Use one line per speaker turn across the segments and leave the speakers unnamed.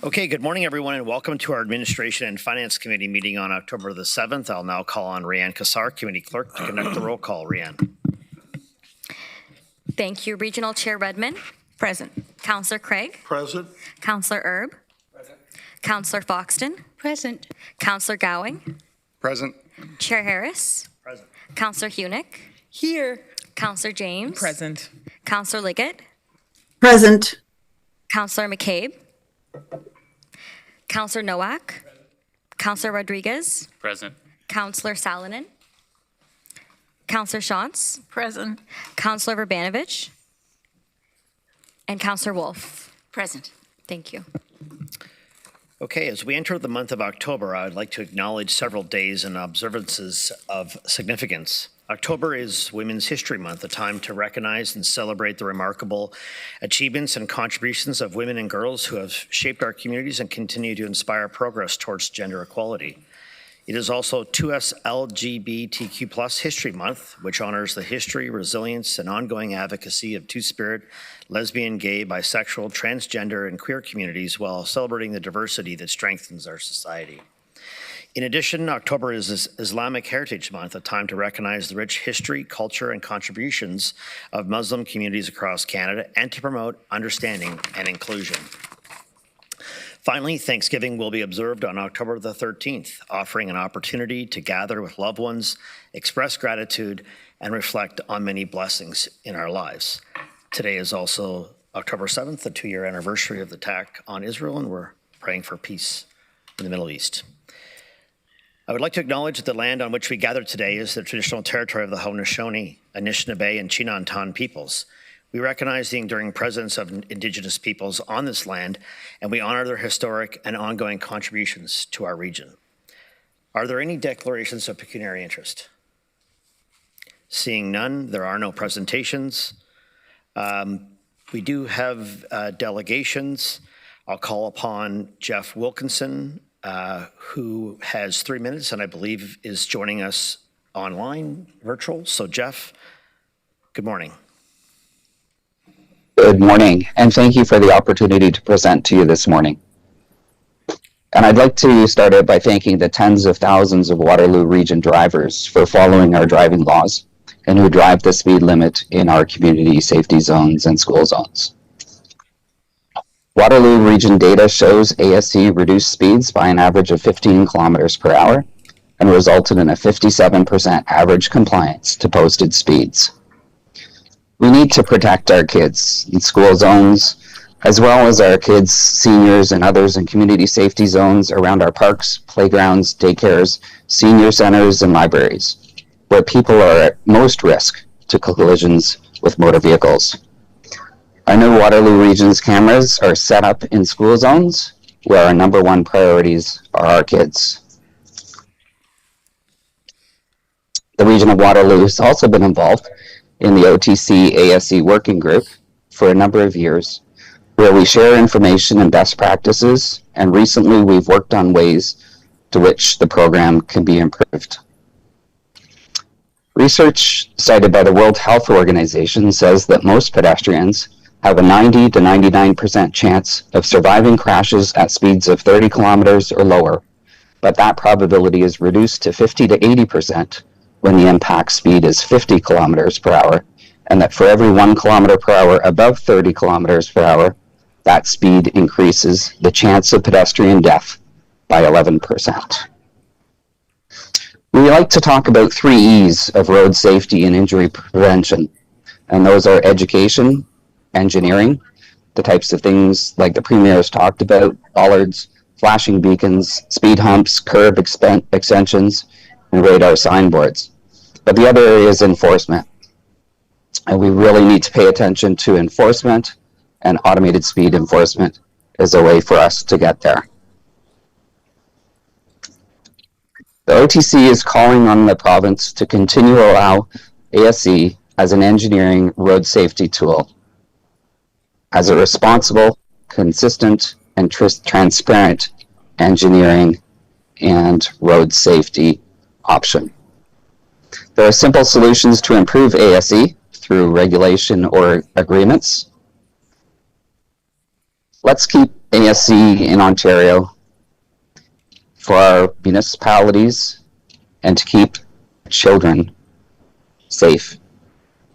Okay, good morning, everyone, and welcome to our Administration and Finance Committee meeting on October the 7th. I'll now call on Rianne Kassar, Committee Clerk, to conduct the roll call. Rianne.
Thank you. Regional Chair Redmond.
Present.
Councillor Craig.
Present.
Councillor Erb.
Present.
Councillor Foxton.
Present.
Councillor Gowing.
Present.
Chair Harris.
Present.
Councillor Hunick.
Here.
Councillor James.
Present.
Councillor Liggett.
Present.
Councillor McCabe. Councillor Nowak. Councillor Rodriguez.
Present.
Councillor Salonen. Councillor Shantz.
Present.
Councillor Verbanovich. And Councillor Wolf.
Present.
Thank you.
Okay, as we enter the month of October, I would like to acknowledge several days and observances of significance. October is Women's History Month, a time to recognize and celebrate the remarkable achievements and contributions of women and girls who have shaped our communities and continue to inspire progress towards gender equality. It is also 2S LGBTQ+ History Month, which honors the history, resilience, and ongoing advocacy of two-spirit, lesbian, gay, bisexual, transgender, and queer communities while celebrating the diversity that strengthens our society. In addition, October is Islamic Heritage Month, a time to recognize the rich history, culture, and contributions of Muslim communities across Canada and to promote understanding and inclusion. Finally, Thanksgiving will be observed on October the 13th, offering an opportunity to gather with loved ones, express gratitude, and reflect on many blessings in our lives. Today is also October 7th, the 2-year anniversary of the attack on Israel, and we're praying for peace in the Middle East. I would like to acknowledge that the land on which we gather today is the traditional territory of the Haudenosaunee, Anishinaabe, and Chinantan peoples. We recognize the enduring presence of Indigenous peoples on this land, and we honor their historic and ongoing contributions to our region. Are there any declarations of pecuniary interest? Seeing none, there are no presentations. We do have delegations. I'll call upon Jeff Wilkinson, who has 3 minutes and I believe is joining us online, virtual. So Jeff, good morning.
Good morning, and thank you for the opportunity to present to you this morning. And I'd like to start out by thanking the tens of thousands of Waterloo Region drivers for following our driving laws and who drive the speed limit in our community safety zones and school zones. Waterloo Region data shows ASC reduced speeds by an average of 15 kilometers per hour and resulted in a 57% average compliance to posted speeds. We need to protect our kids in school zones, as well as our kids, seniors, and others in community safety zones around our parks, playgrounds, daycares, senior centers, and libraries, where people are at most risk to collisions with motor vehicles. I know Waterloo Region's cameras are set up in school zones, where our number one priorities are our kids. The Region of Waterloo has also been involved in the OTC ASC working group for a number of years, where we share information and best practices, and recently we've worked on ways to which the program can be improved. Research cited by the World Health Organization says that most pedestrians have a 90 to 99% chance of surviving crashes at speeds of 30 kilometers or lower, but that probability is reduced to 50 to 80% when the impact speed is 50 kilometers per hour, and that for every 1 kilometer per hour above 30 kilometers per hour, that speed increases the chance of pedestrian death by 11%. We like to talk about 3 E's of road safety and injury prevention, and those are education, engineering, the types of things like the Premier has talked about, bollards, flashing beacons, speed humps, curb extensions, and radar signboards. But the other area is enforcement. And we really need to pay attention to enforcement, and automated speed enforcement is a way for us to get there. The OTC is calling on the province to continue to allow ASC as an engineering road safety tool, as a responsible, consistent, and transparent engineering and road safety option. There are simple solutions to improve ASE through regulation or agreements. Let's keep ASC in Ontario for our municipalities and to keep children safe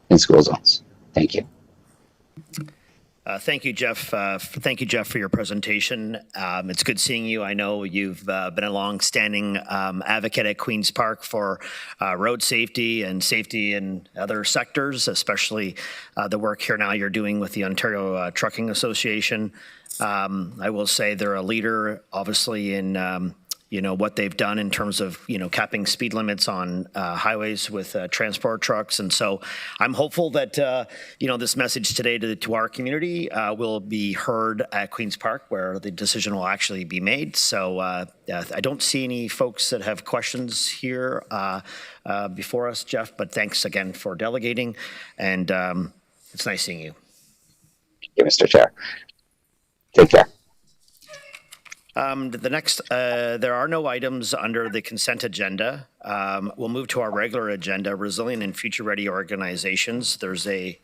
in school zones. Thank you.
Thank you, Jeff. Thank you, Jeff, for your presentation. It's good seeing you. I know you've been a long-standing advocate at Queen's Park for road safety and safety in other sectors, especially the work here now you're doing with the Ontario Trucking Association. I will say they're a leader, obviously, in what they've done in terms of, capping speed limits on highways with transport trucks. And so I'm hopeful that, this message today to our community will be heard at Queen's Park, where the decision will actually be made. So I don't see any folks that have questions here before us, Jeff, but thanks again for delegating. And it's nice seeing you.
Thank you, Mr. Chair. Take care.
The next, there are no items under the consent agenda. We'll move to our regular agenda, resilient and future-ready organizations. There's a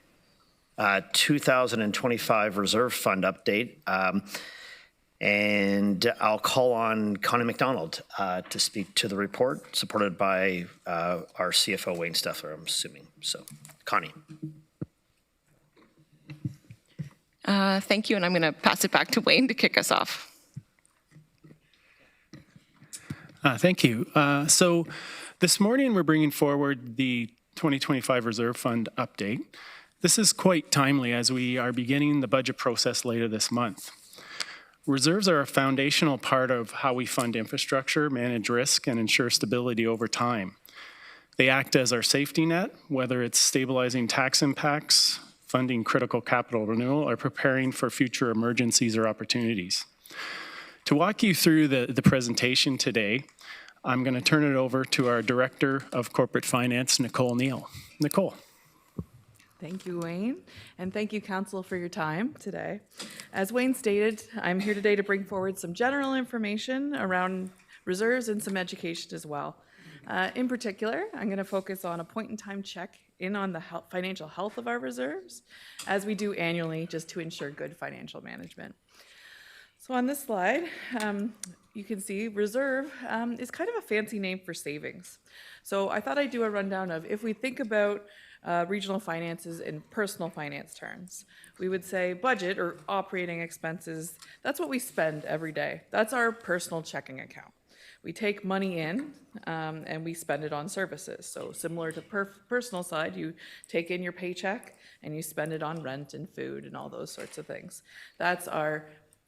2025 Reserve Fund update, and I'll call on Connie McDonald to speak to the report, supported by our CFO, Wayne Steffler, I'm assuming. So, Connie.
Thank you, and I'm going to pass it back to Wayne to kick us off.
Thank you. So this morning we're bringing forward the 2025 Reserve Fund update. This is quite timely as we are beginning the budget process later this month. Reserves are a foundational part of how we fund infrastructure, manage risk, and ensure stability over time. They act as our safety net, whether it's stabilizing tax impacts, funding critical capital renewal, or preparing for future emergencies or opportunities. To walk you through the presentation today, I'm going to turn it over to our Director of Corporate Finance, Nicole Neal. Nicole.
Thank you, Wayne, and thank you, Council, for your time today. As Wayne stated, I'm here today to bring forward some general information around reserves and some education as well. In particular, I'm going to focus on a point-in-time check-in on the financial health of our reserves, as we do annually, just to ensure good financial management. So on this slide, you can see reserve is kind of a fancy name for savings. So I thought I'd do a rundown of if we think about regional finances in personal finance terms. We would say budget or operating expenses, that's what we spend every day. That's our personal checking account. We take money in and we spend it on services. So similar to personal side, you take in your paycheck and you spend it on rent and food and all those sorts of things. That's our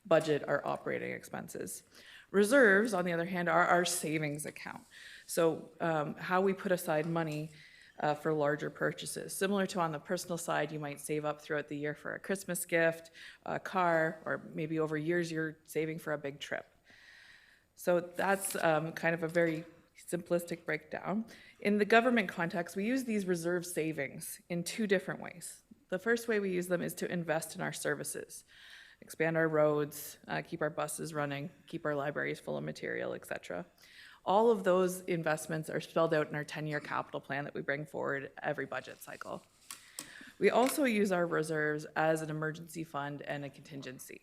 budget, our operating expenses. Reserves, on the other hand, are our savings account. So how we put aside money for larger purchases. Similar to on the personal side, you might save up throughout the year for a Christmas gift, a car, or maybe over years you're saving for a big trip. So that's kind of a very simplistic breakdown. In the government context, we use these reserve savings in two different ways. The first way we use them is to invest in our services. Expand our roads, keep our buses running, keep our libraries full of material, etc. All of those investments are spelled out in our 10-year capital plan that we bring forward every budget cycle. We also use our reserves as an emergency fund and a contingency.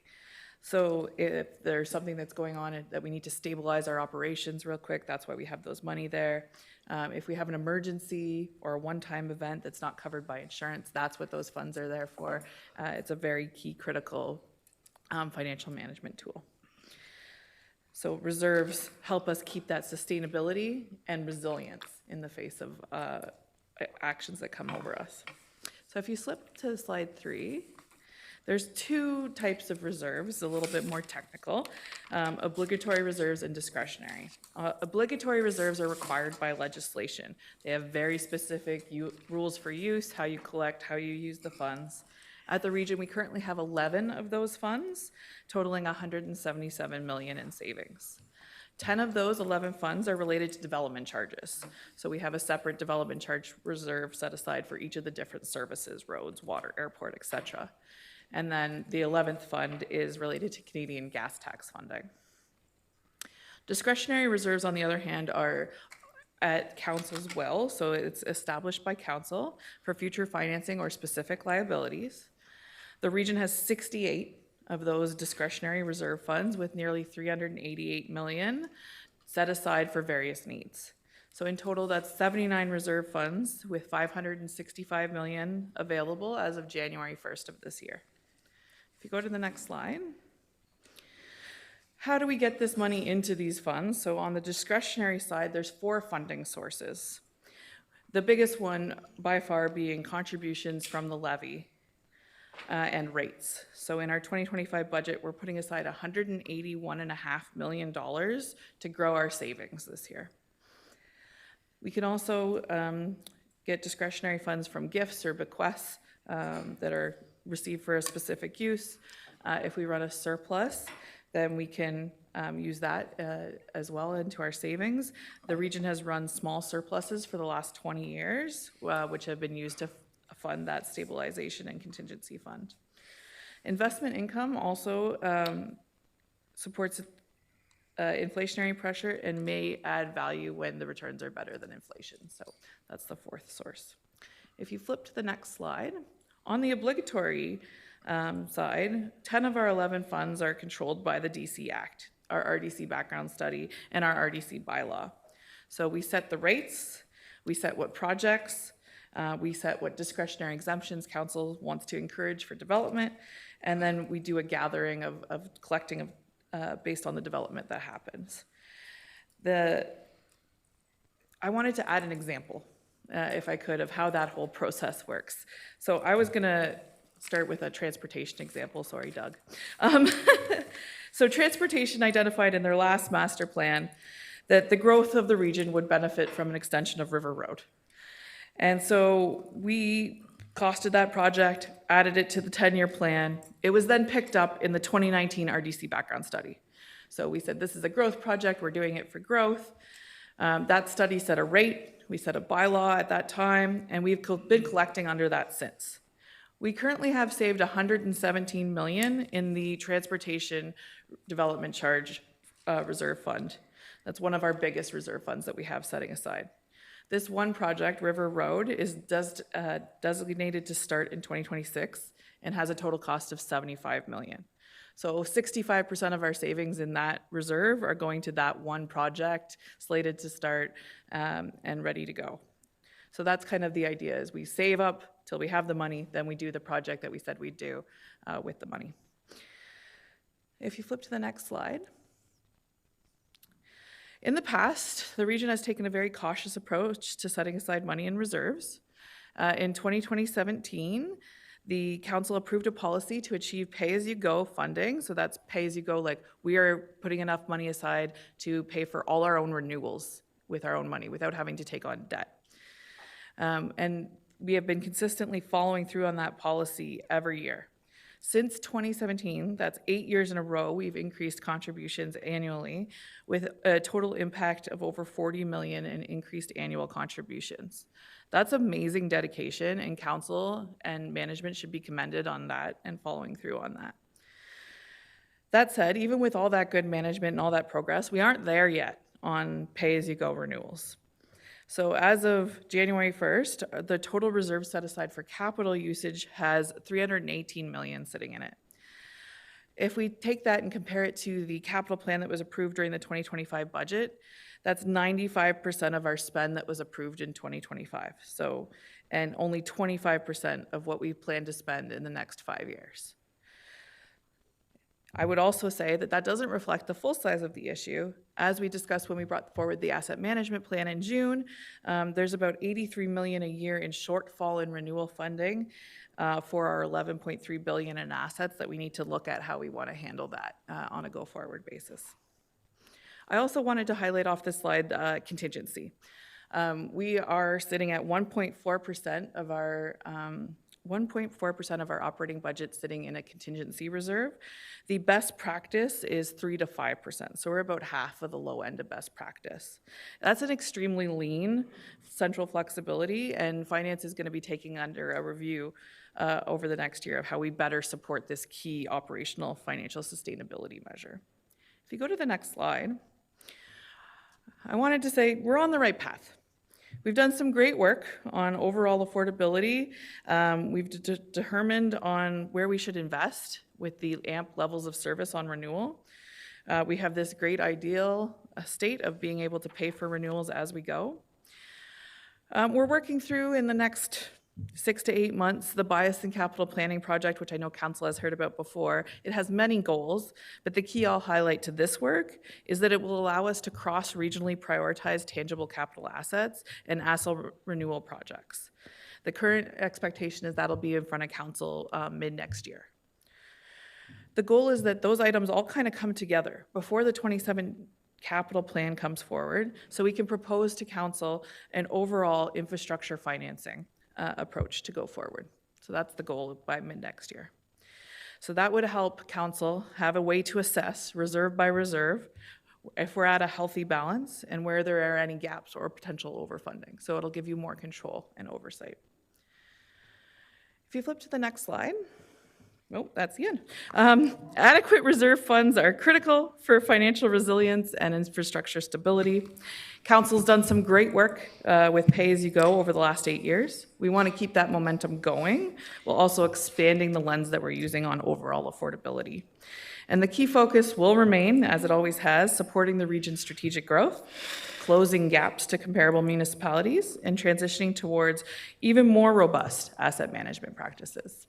So if there's something that's going on that we need to stabilize our operations real quick, that's why we have those money there. If we have an emergency or a one-time event that's not covered by insurance, that's what those funds are there for. It's a very key critical financial management tool. So reserves help us keep that sustainability and resilience in the face of actions that come over us. So if you slip to slide 3, there's two types of reserves, a little bit more technical, obligatory reserves and discretionary. Obligatory reserves are required by legislation. They have very specific rules for use, how you collect, how you use the funds. At the region, we currently have 11 of those funds, totaling $177 million in savings. 10 of those 11 funds are related to development charges. So we have a separate development charge reserve set aside for each of the different services, roads, water, airport, etc. And then the 11th fund is related to Canadian gas tax funding. Discretionary reserves, on the other hand, are at council's will, so it's established by council for future financing or specific liabilities. The region has 68 of those discretionary reserve funds, with nearly 388 million set aside for various needs. So in total, that's 79 reserve funds with 565 million available as of January 1st of this year. If you go to the next slide. How do we get this money into these funds? So on the discretionary side, there's 4 funding sources. The biggest one by far being contributions from the levy and rates. So in our 2025 budget, we're putting aside $181.5 million to grow our savings this year. We can also get discretionary funds from gifts or bequests that are received for a specific use. If we run a surplus, then we can use that as well into our savings. The region has run small surpluses for the last 20 years, which have been used to fund that stabilization and contingency fund. Investment income also supports inflationary pressure and may add value when the returns are better than inflation. So that's the 4th source. If you flip to the next slide, on the obligatory side, 10 of our 11 funds are controlled by the DC Act, our RDC background study, and our RDC bylaw. So we set the rates, we set what projects, we set what discretionary exemptions council wants to encourage for development, and then we do a gathering of collecting based on the development that happens. I wanted to add an example, if I could, of how that whole process works. So I was gonna start with a transportation example, sorry, Doug. So transportation identified in their last master plan that the growth of the region would benefit from an extension of River Road. And so we costed that project, added it to the 10-year plan. It was then picked up in the 2019 RDC background study. So we said, this is a growth project, we're doing it for growth. That study set a rate, we set a bylaw at that time, and we've been collecting under that since. We currently have saved 117 million in the transportation development charge reserve fund. That's one of our biggest reserve funds that we have setting aside. This one project, River Road, is designated to start in 2026 and has a total cost of 75 million. So 65% of our savings in that reserve are going to that one project slated to start and ready to go. So that's kind of the idea, is we save up till we have the money, then we do the project that we said we'd do with the money. If you flip to the next slide. In the past, the region has taken a very cautious approach to setting aside money in reserves. In 2017, the council approved a policy to achieve pay-as-you-go funding. So that's pay-as-you-go, like we are putting enough money aside to pay for all our own renewals with our own money without having to take on debt. And we have been consistently following through on that policy every year. Since 2017, that's 8 years in a row, we've increased contributions annually with a total impact of over 40 million in increased annual contributions. That's amazing dedication, and council and management should be commended on that and following through on that. That said, even with all that good management and all that progress, we aren't there yet on pay-as-you-go renewals. So as of January 1st, the total reserve set aside for capital usage has 318 million sitting in it. If we take that and compare it to the capital plan that was approved during the 2025 budget, that's 95% of our spend that was approved in 2025. So, and only 25% of what we plan to spend in the next 5 years. I would also say that that doesn't reflect the full size of the issue. As we discussed when we brought forward the asset management plan in June, there's about 83 million a year in shortfall in renewal funding for our 11.3 billion in assets that we need to look at how we want to handle that on a go-forward basis. I also wanted to highlight off this slide contingency. We are sitting at 1.4% of our 1.4% of our operating budget sitting in a contingency reserve. The best practice is 3 to 5%, so we're about half of the low end of best practice. That's an extremely lean central flexibility, and finance is going to be taking under a review over the next year of how we better support this key operational financial sustainability measure. If you go to the next slide, I wanted to say we're on the right path. We've done some great work on overall affordability. We've determined on where we should invest. with the AMP levels of service on renewal. We have this great ideal state of being able to pay for renewals as we go. We're working through in the next 6 to 8 months the bias and capital planning project, which I know council has heard about before. It has many goals, but the key I'll highlight to this work is that it will allow us to cross-regionally prioritize tangible capital assets and asset renewal projects. The current expectation is that'll be in front of council mid-next year. The goal is that those items all kind of come together before the 27 capital plan comes forward, so we can propose to council an overall infrastructure financing approach to go forward. So that's the goal by mid-next year. So that would help council have a way to assess reserve by reserve if we're at a healthy balance and where there are any gaps or potential overfunding. So it'll give you more control and oversight. If you flip to the next slide. Nope, that's the end. Adequate reserve funds are critical for financial resilience and infrastructure stability. Council's done some great work with pay-as-you-go over the last 8 years. We want to keep that momentum going while also expanding the lens that we're using on overall affordability. And the key focus will remain, as it always has, supporting the region's strategic growth, closing gaps to comparable municipalities, and transitioning towards even more robust asset management practices.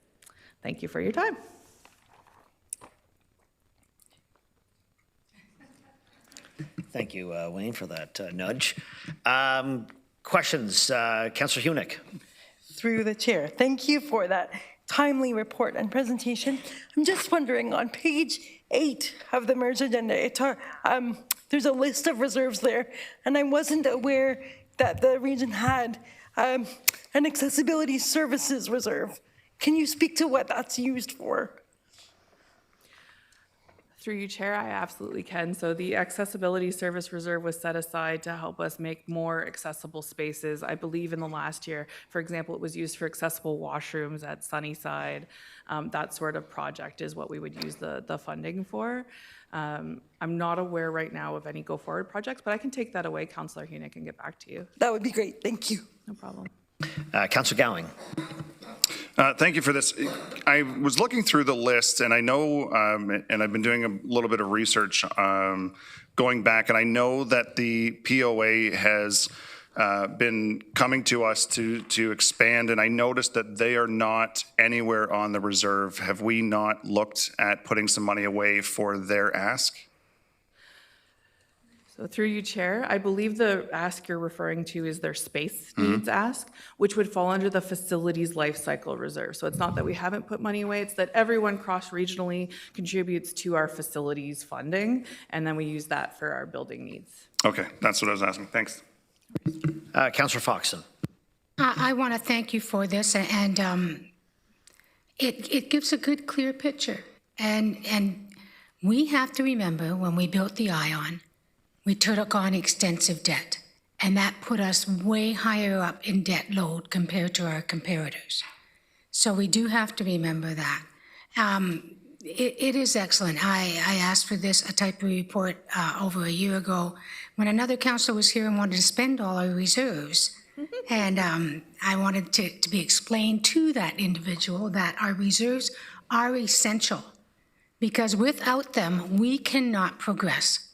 Thank you for your time.
Thank you, Wayne, for that nudge. Questions? Councillor Hunick.
Through the chair. Thank you for that timely report and presentation. I'm just wondering, on page 8 of the merge agenda, there's a list of reserves there, and I wasn't aware that the region had an accessibility services reserve. Can you speak to what that's used for?
Through you, Chair, I absolutely can. So the Accessibility Service Reserve was set aside to help us make more accessible spaces. I believe in the last year, for example, it was used for accessible washrooms at Sunnyside. That sort of project is what we would use the funding for. I'm not aware right now of any go-forward projects, but I can take that away, Councillor Hunick, and get back to you.
That would be great. Thank you.
No problem.
Councillor Gowing.
Thank you for this. I was looking through the list, and I know, and I've been doing a little bit of research going back, and I know that the POA has been coming to us to expand, and I noticed that they are not anywhere on the reserve. Have we not looked at putting some money away for their ask?
So through you, Chair, I believe the ask you're referring to is their space needs ask, which would fall under the facilities life cycle reserve. So it's not that we haven't put money away, it's that everyone cross-regionally contributes to our facilities funding, and then we use that for our building needs.
Okay, that's what I was asking. Thanks.
Councillor Foxton.
I want to thank you for this, and it gives a good, clear picture. And we have to remember when we built the ION, we took on extensive debt, and that put us way higher up in debt load compared to our comparators. So we do have to remember that. It is excellent. I asked for a type of report over a year ago when another councillor was here and wanted to spend all our reserves. And I wanted to be explained to that individual that our reserves are essential, because without them, we cannot progress.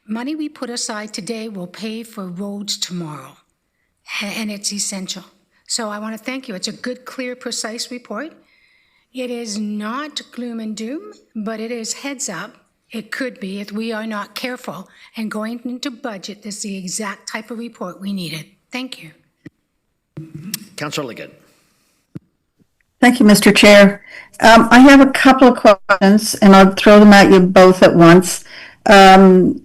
Money we put aside today will pay for roads tomorrow, and it's essential. So I want to thank you. It's a good, clear, precise report. It is not gloom and doom, but it is heads up. It could be if we are not careful and going into budget. This is the exact type of report we needed. Thank you.
Councillor Liggett.
Thank you, Mr. Chair. I have a couple of questions, and I'll throw them at you both at once. You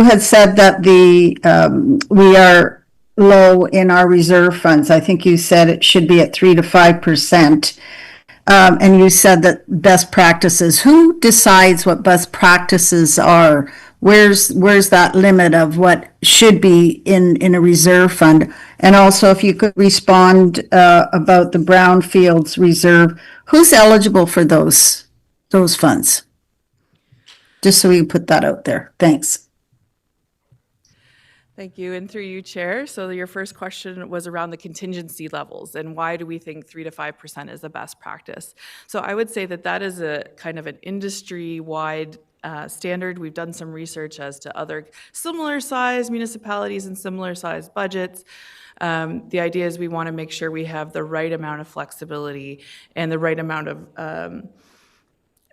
had said that we are low in our reserve funds. I think you said it should be at 3 to 5%. And you said that best practices. Who decides what best practices are? Where's that limit of what should be in a reserve fund? And also, if you could respond about the brownfields reserve, who's eligible for those funds? Just so we can put that out there. Thanks.
Thank you, and through you, Chair. So your first question was around the contingency levels and why do we think 3 to 5% is the best practice? So I would say that that is a kind of an industry-wide standard. We've done some research as to other similar size municipalities and similar size budgets. The idea is we want to make sure we have the right amount of flexibility and the right amount of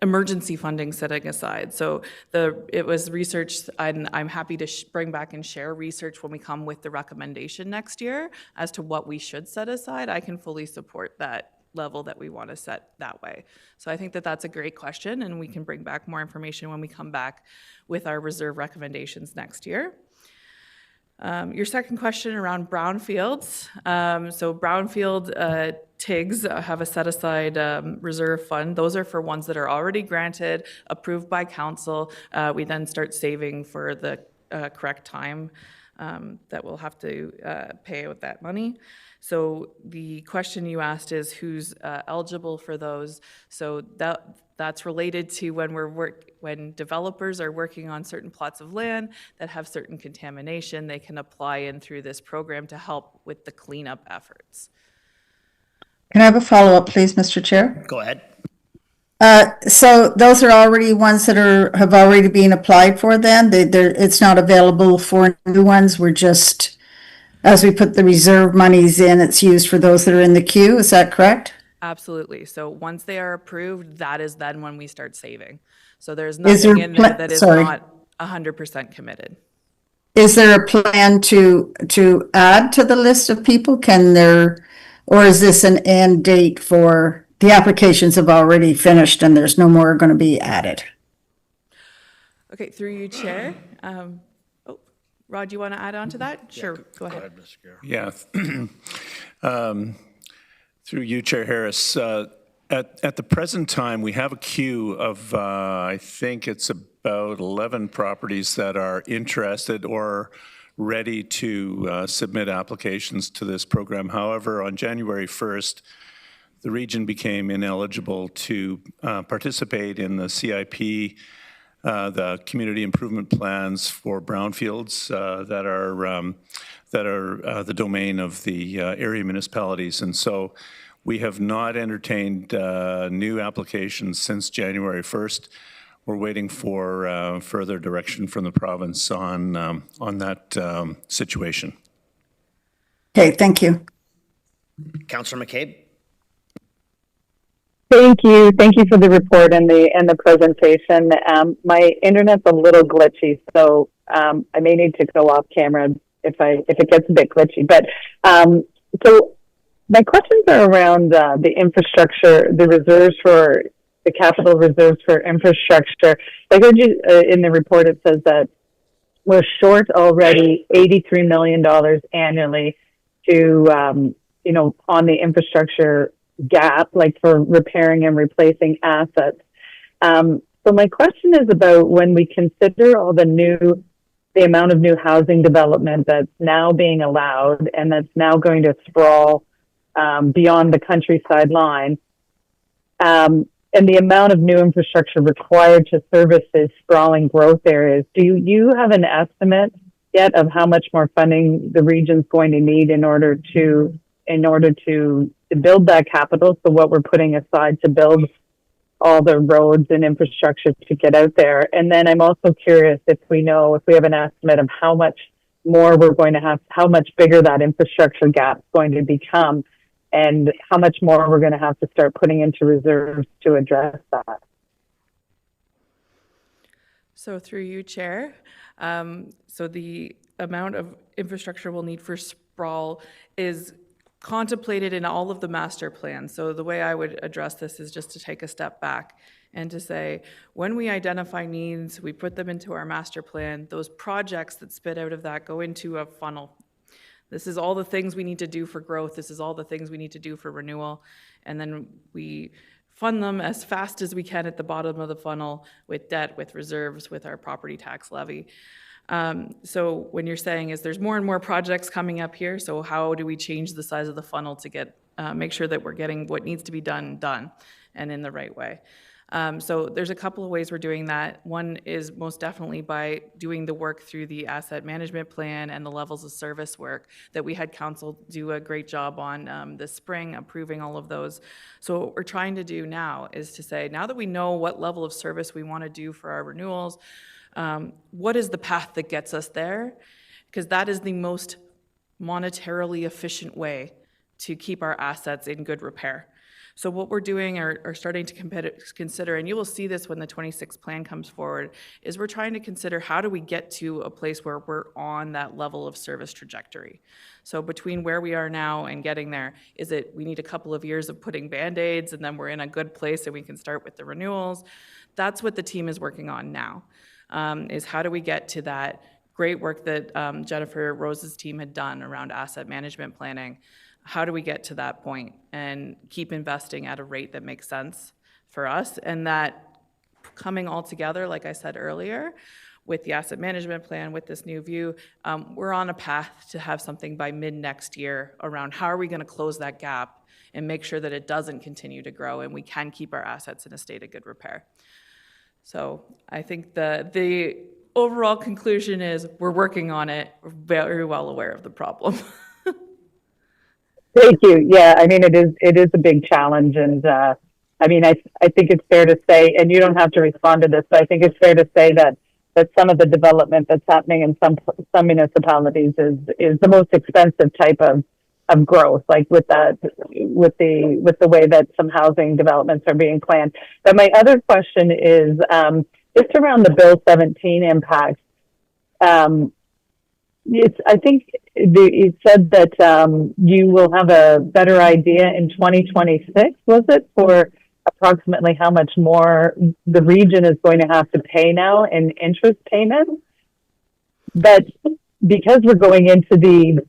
emergency funding setting aside. So it was researched, and I'm happy to bring back and share research when we come with the recommendation next year as to what we should set aside. I can fully support that level that we want to set that way. So I think that that's a great question, and we can bring back more information when we come back with our reserve recommendations next year. Your second question around brownfields. So brownfield TIGs have a set-aside reserve fund. Those are for ones that are already granted, approved by council. We then start saving for the correct time that we'll have to pay out that money. So the question you asked is who's eligible for those. So that's related to when developers are working on certain plots of land that have certain contamination, they can apply in through this program to help with the cleanup efforts.
Can I have a follow-up, please, Mr. Chair?
Go ahead.
So those are already ones that have already been applied for then? It's not available for new ones? We're just, as we put the reserve monies in, it's used for those that are in the queue, is that correct?
Absolutely. So once they are approved, that is then when we start saving. So there's nothing in there that is not 100% committed.
Is there a plan to add to the list of people? Or is this an end date for the applications have already finished and there's no more going to be added?
Okay, through you, Chair. Rod, do you want to add on to that? Yeah, sure, go ahead.
Yeah. Through you, Chair Harris. At the present time, we have a queue of, I think it's about 11 properties that are interested or ready to submit applications to this program. However, on January 1st, the region became ineligible to participate in the CIP, the community improvement plans for brownfields that are the domain of the area municipalities. And so we have not entertained new applications since January 1st. We're waiting for further direction from the province on that situation.
Okay, thank you.
Councillor McCabe.
Thank you. Thank you for the report and the presentation. My internet's a little glitchy, so I may need to go off camera if it gets a bit glitchy. But so my questions are around the infrastructure, the reserves for the capital reserves for infrastructure. I heard you in the report. It says that we're short already $83 million annually to on the infrastructure gap, like for repairing and replacing assets. So my question is about when we consider all the amount of new housing development that's now being allowed and that's now going to sprawl beyond the countryside line, and the amount of new infrastructure required to service these sprawling growth areas. Do you have an estimate yet of how much more funding the region's going to need in order to build that capital? So what we're putting aside to build all the roads and infrastructure to get out there. And then I'm also curious if we have an estimate of how much more we're going to have, how much bigger that infrastructure gap is going to become, and how much more we're going to have to start putting into reserves to address that.
So through you, Chair. So the amount of infrastructure we'll need for sprawl is contemplated in all of the master plans. So the way I would address this is just to take a step back and to say, when we identify needs, we put them into our master plan. Those projects that spit out of that go into a funnel. This is all the things we need to do for growth. This is all the things we need to do for renewal. And then we fund them as fast as we can at the bottom of the funnel with debt, with reserves, with our property tax levy. So when you're saying there's more and more projects coming up here, so how do we change the size of the funnel to make sure that we're getting what needs to be done and in the right way? So there's a couple of ways we're doing that. One is most definitely by doing the work through the asset management plan and the levels of service work that we had council do a great job on this spring, approving all of those. So what we're trying to do now is to say, now that we know what level of service we want to do for our renewals, what is the path that gets us there? Because that is the most monetarily efficient way to keep our assets in good repair. So what we're doing are starting to consider, and you will see this when the 26 plan comes forward, is we're trying to consider how do we get to a place where we're on that level of service trajectory. So between where we are now and getting there, is it we need a couple of years of putting Band-Aids and then we're in a good place and we can start with the renewals? That's what the team is working on now, is how do we get to that great work that Jennifer Rose's team had done around asset management planning. How do we get to that point and keep investing at a rate that makes sense for us? And that coming all together, like I said earlier, with the asset management plan, with this new view, we're on a path to have something by mid next year around how are we going to close that gap and make sure that it doesn't continue to grow and we can keep our assets in a state of good repair. So I think the overall conclusion is we're working on it. We're very well aware of the problem.
Thank you. Yeah, I mean, it is a big challenge. And I mean, I think it's fair to say, and you don't have to respond to this, but I think it's fair to say that some of the development that's happening in some municipalities is the most expensive type of growth, like with the way that some housing developments are being planned. But my other question is just around the Bill 17 impact. I think it said that you will have a better idea in 2026, was it, for approximately how much more the region is going to have to pay now in interest payments? But because we're going into the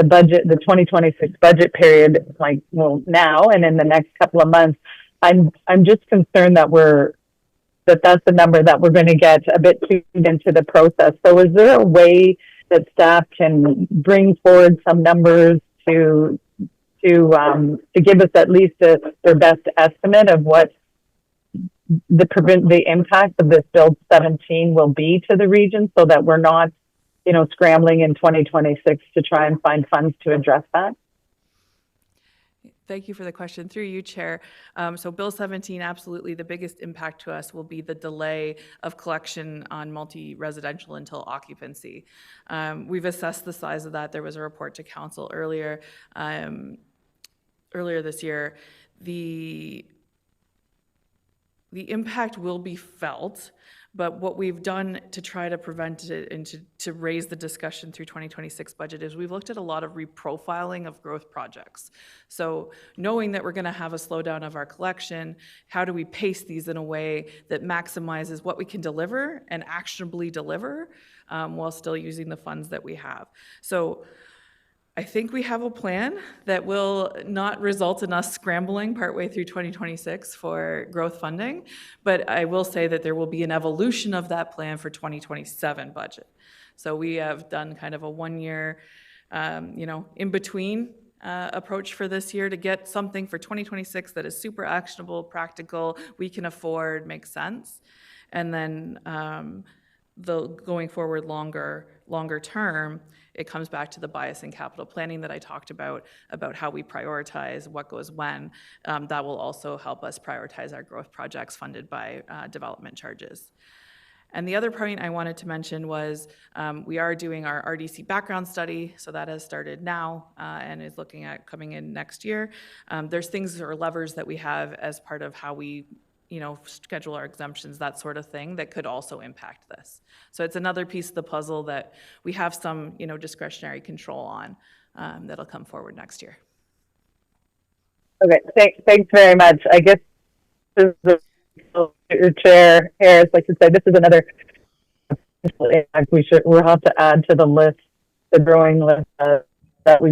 budget, the 2026 budget period, like, well, now and in the next couple of months, I'm just concerned that that's the number that we're going to get a bit tuned into the process. So is there a way that staff can bring forward some numbers to give us at least their best estimate of what the impact of this Bill 17 will be to the region, so that we're not, scrambling in 2026 to try and find funds to address that?
Thank you for the question. Through you, Chair. So Bill 17, absolutely the biggest impact to us will be the delay of collection on multi-residential until occupancy. We've assessed the size of that. There was a report to council earlier this year. The impact will be felt, but what we've done to try to prevent it and to raise the discussion through 2026 budget is we've looked at a lot of reprofiling of growth projects. So knowing that we're going to have a slowdown of our collection, how do we pace these in a way that maximizes what we can deliver and actionably deliver while still using the funds that we have? So I think we have a plan that will not result in us scrambling partway through 2026 for growth funding, but I will say that there will be an evolution of that plan for 2027 budget. So we have done kind of a 1 year, in between approach for this year to get something for 2026 that is super actionable, practical, we can afford, makes sense. And then going forward longer term, it comes back to the bias in capital planning that I talked about how we prioritize what goes when. That will also help us prioritize our growth projects funded by development charges. And the other point I wanted to mention was we are doing our RDC background study, so that has started now and is looking at coming in next year. There's things or levers that we have as part of how we schedule our exemptions, that sort of thing, that could also impact this. So it's another piece of the puzzle that we have some, discretionary control on that'll come forward next year.
Okay, thanks very much. I guess this is your Chair Harris, like you said, this is another impact we'll have to add to the list, the growing list that we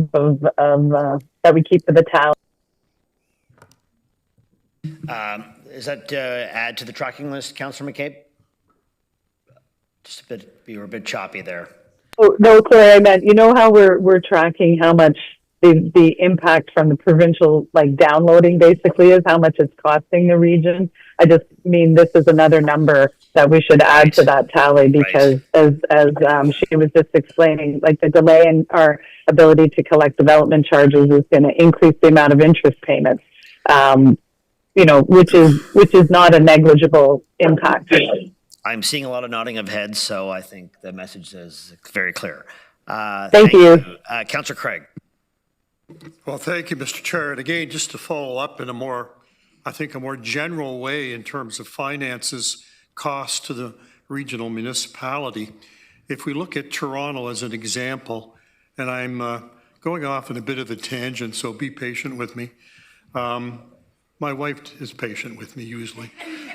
keep for the town.
Is that add to the tracking list, Councillor McCabe? You were a bit choppy there.
Oh, no, sorry, I meant, how we're tracking how much the impact from the provincial like downloading basically is, how much it's costing the region. I just mean this is another number that we should add to that tally, because as she was just explaining, like the delay in our ability to collect development charges is going to increase the amount of interest payments, which is not a negligible impact.
I'm seeing a lot of nodding of heads, so I think the message is very clear.
Thank you.
Councillor Craig.
Well, thank you, Mr. Chair. And again, just to follow up in a more general way in terms of finances, cost to the regional municipality. If we look at Toronto as an example, and I'm going off on a bit of a tangent, so be patient with me. My wife is patient with me usually.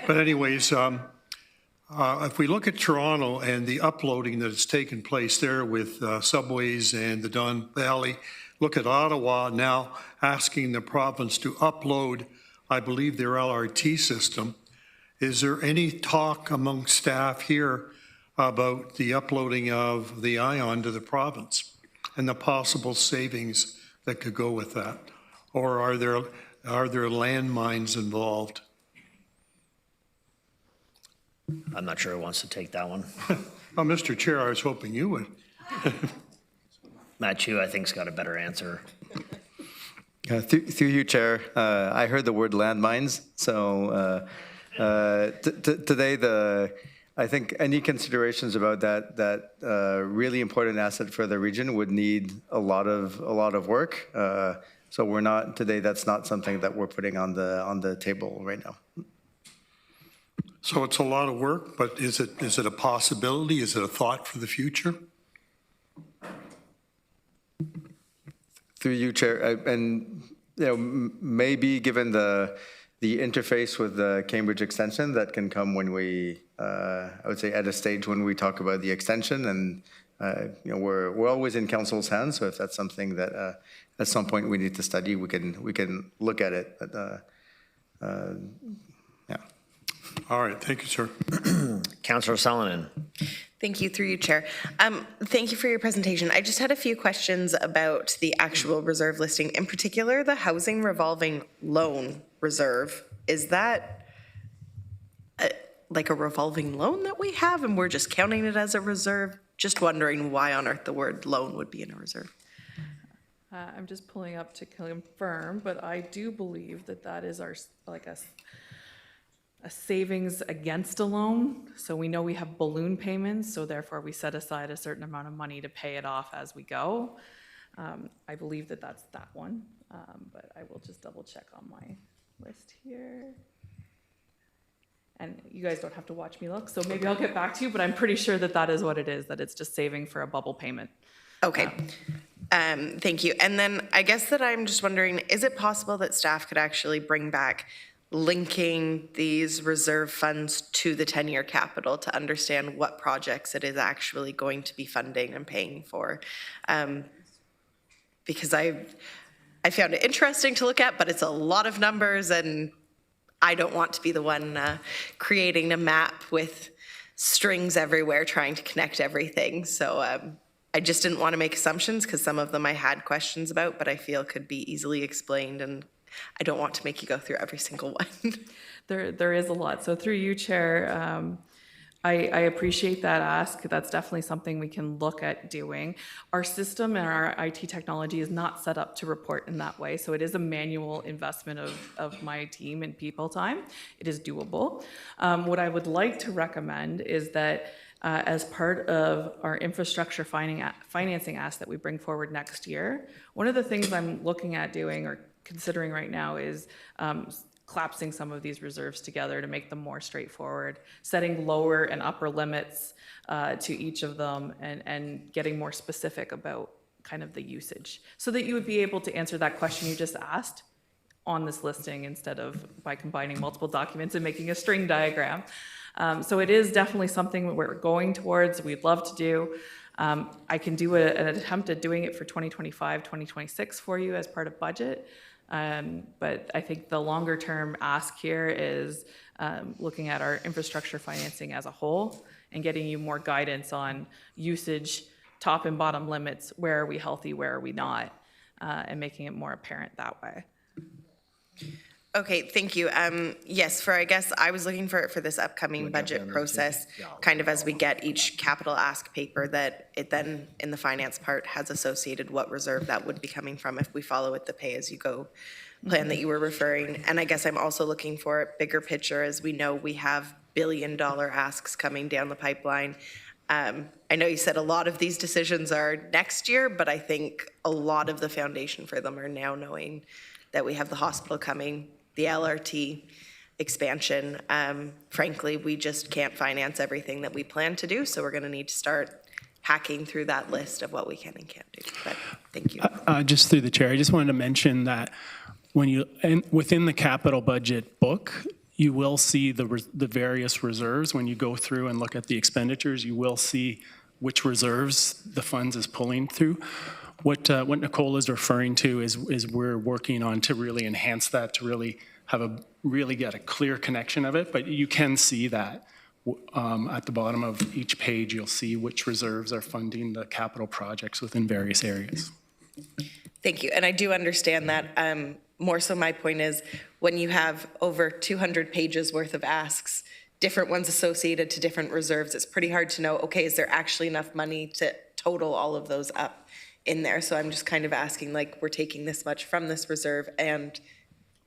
But anyways, if we look at Toronto and the uploading that has taken place there with subways and the Don Valley, look at Ottawa now asking the province to upload, I believe, their LRT system. Is there any talk among staff here about the uploading of the ION to the province and the possible savings that could go with that? Or are there landmines involved?
I'm not sure who wants to take that one.
Well, Mr. Chair, I was hoping you would.
Matt Chu, I think, has got a better answer.
Through you, Chair, I heard the word landmines. So today, I think any considerations about that really important asset for the region would need a lot of work. So we're not today. That's not something that we're putting on the table right now.
So it's a lot of work, but is it a possibility? Is it a thought for the future?
Through you, Chair, and maybe given the interface with the Cambridge extension, that can come when we, I would say, at a stage when we talk about the extension, and we're always in council's hands. So if that's something that at some point we need to study, we can look at it. But yeah.
All right, thank you, sir.
Councillor Salonen.
Thank you, through you, Chair. Thank you for your presentation. I just had a few questions about the actual reserve listing, in particular, the housing revolving loan reserve. Is that like a revolving loan that we have and we're just counting it as a reserve? Just wondering why on earth the word loan would be in a reserve.
I'm just pulling up to confirm, but I do believe that is our, like a savings against a loan. So we know we have balloon payments, so therefore we set aside a certain amount of money to pay it off as we go. I believe that's that one, but I will just double check on my list here. And you guys don't have to watch me look, so maybe I'll get back to you, but I'm pretty sure that is what it is, that it's just saving for a bubble payment.
Okay. Thank you. And then I guess that I'm just wondering, is it possible that staff could actually bring back linking these reserve funds to the 10-year capital to understand what projects it is actually going to be funding and paying for? Because I found it interesting to look at, but it's a lot of numbers, and I don't want to be the one creating a map with strings everywhere trying to connect everything. So I just didn't want to make assumptions, because some of them I had questions about, but I feel could be easily explained, and I don't want to make you go through every single one.
There is a lot. So through you, Chair, I appreciate that ask. That's definitely something we can look at doing. Our system and our IT technology is not set up to report in that way. So it is a manual investment of my team and people time. It is doable. What I would like to recommend is that as part of our infrastructure financing ask that we bring forward next year, one of the things I'm looking at doing or considering right now is collapsing some of these reserves together to make them more straightforward, setting lower and upper limits to each of them, and getting more specific about kind of the usage, so that you would be able to answer that question you just asked on this listing instead of by combining multiple documents and making a string diagram. So it is definitely something we're going towards, we'd love to do. I can do an attempt at doing it for 2025, 2026 for you as part of budget. But I think the longer term ask here is looking at our infrastructure financing as a whole and getting you more guidance on usage, top and bottom limits, where are we healthy, where are we not, and making it more apparent that way.
Okay, thank you. Yes, I guess I was looking for this upcoming budget process, kind of as we get each capital ask paper, that it then, in the finance part, has associated what reserve that would be coming from if we follow with the pay-as-you-go plan that you were referring. And I guess I'm also looking for a bigger picture, as we know we have billion-dollar asks coming down the pipeline. I know you said a lot of these decisions are next year, but I think a lot of the foundation for them are now, knowing that we have the hospital coming, the LRT expansion. Frankly, we just can't finance everything that we plan to do, so we're going to need to start hacking through that list of what we can and can't do. But thank you.
Just through the chair, I just wanted to mention that within the capital budget book, you will see the various reserves. When you go through and look at the expenditures, you will see which reserves the funds is pulling through. What Nicole is referring to is we're working on to really enhance that, to really get a clear connection of it. But you can see that at the bottom of each page, you'll see which reserves are funding the capital projects within various areas.
Thank you, and I do understand that. More so my point is, when you have over 200 pages worth of asks, different ones associated to different reserves, it's pretty hard to know, okay, is there actually enough money to total all of those up in there? So I'm just kind of asking, like, we're taking this much from this reserve and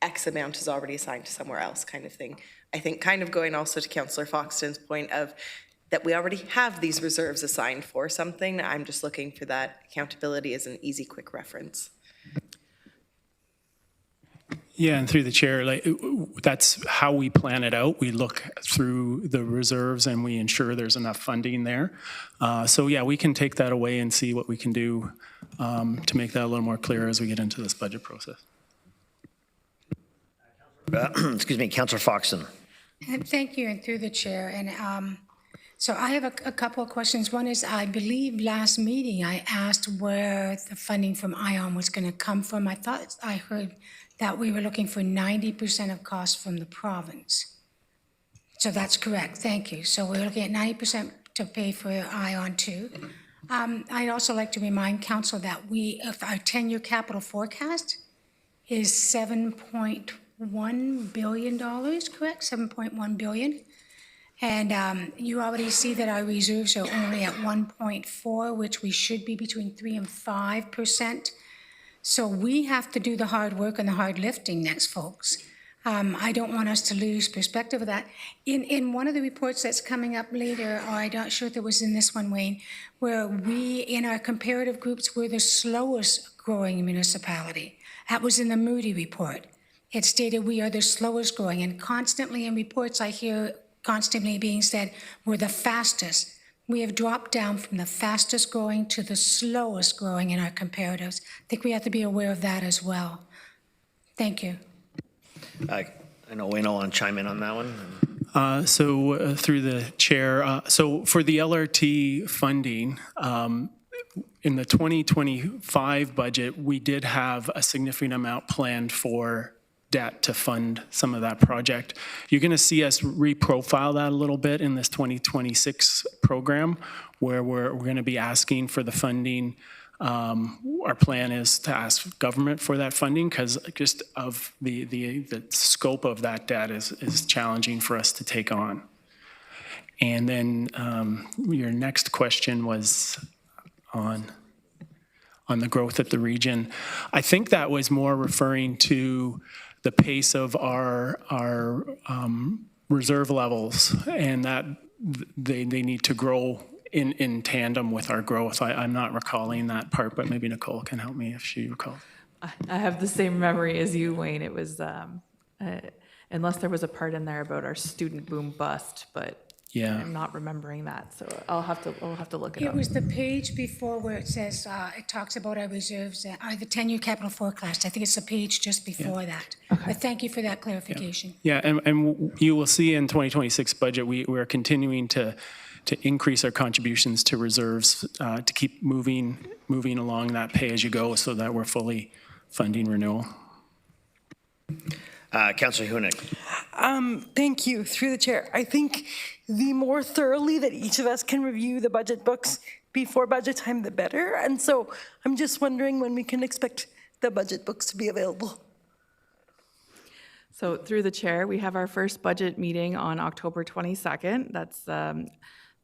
X amount is already assigned to somewhere else, kind of thing. I think kind of going also to Councillor Foxton's point of that we already have these reserves assigned for something. I'm just looking for that accountability as an easy, quick reference.
Yeah, and through the chair, that's how we plan it out. We look through the reserves and we ensure there's enough funding there. So yeah, we can take that away and see what we can do to make that a little more clear as we get into this budget process.
Excuse me, Councillor Foxton.
Thank you, and through the chair. And so I have a couple of questions. One is, I believe last meeting I asked where the funding from ION was going to come from. I thought I heard that we were looking for 90% of costs from the province. So that's correct, thank you. So we're looking at 90% to pay for ION 2. I'd also like to remind council that if our 10-year capital forecast is $7.1 billion, correct? $7.1 billion. And you already see that our reserves are only at 1.4, which we should be between 3 and 5%. So we have to do the hard work and the hard lifting next, folks. I don't want us to lose perspective of that. In one of the reports that's coming up later, or I'm not sure if it was in this one, Wayne, where we, in our comparative groups, we're the slowest growing municipality. That was in the Moody report. It stated we are the slowest growing, and constantly in reports I hear constantly being said, we're the fastest. We have dropped down from the fastest growing to the slowest growing in our comparatives. I think we have to be aware of that as well. Thank you.
I know Wayne will want to chime in on that one.
Through the chair, so for the LRT funding, in the 2025 budget, we did have a significant amount planned for debt to fund some of that project. You're going to see us reprofile that a little bit in this 2026 program, where we're going to be asking for the funding. Our plan is to ask government for that funding because just of the scope of that debt is challenging for us to take on. And then your next question was on the growth at the region. I think that was more referring to the pace of our reserve levels, and that they need to grow in tandem with our growth. I'm not recalling that part, but maybe Nicole can help me if she recalls.
I have the same memory as you, Wayne. It was, unless there was a part in there about our student boom bust, but
yeah,
I'm not remembering that, so I'll have to look it up.
It was the page before where it says, it talks about our reserves, the 10-year capital forecast. I think it's the page just before that. Okay. But thank you for that clarification.
Yeah, and you will see in 2026 budget, we're continuing to increase our contributions to reserves to keep moving along that pay-as-you-go so that we're fully funding renewal.
Councillor Hunick.
Thank you, through the chair. I think the more thoroughly that each of us can review the budget books before budget time, the better. And so I'm just wondering when we can expect the budget books to be available?
So through the chair, we have our first budget meeting on October 22nd. That's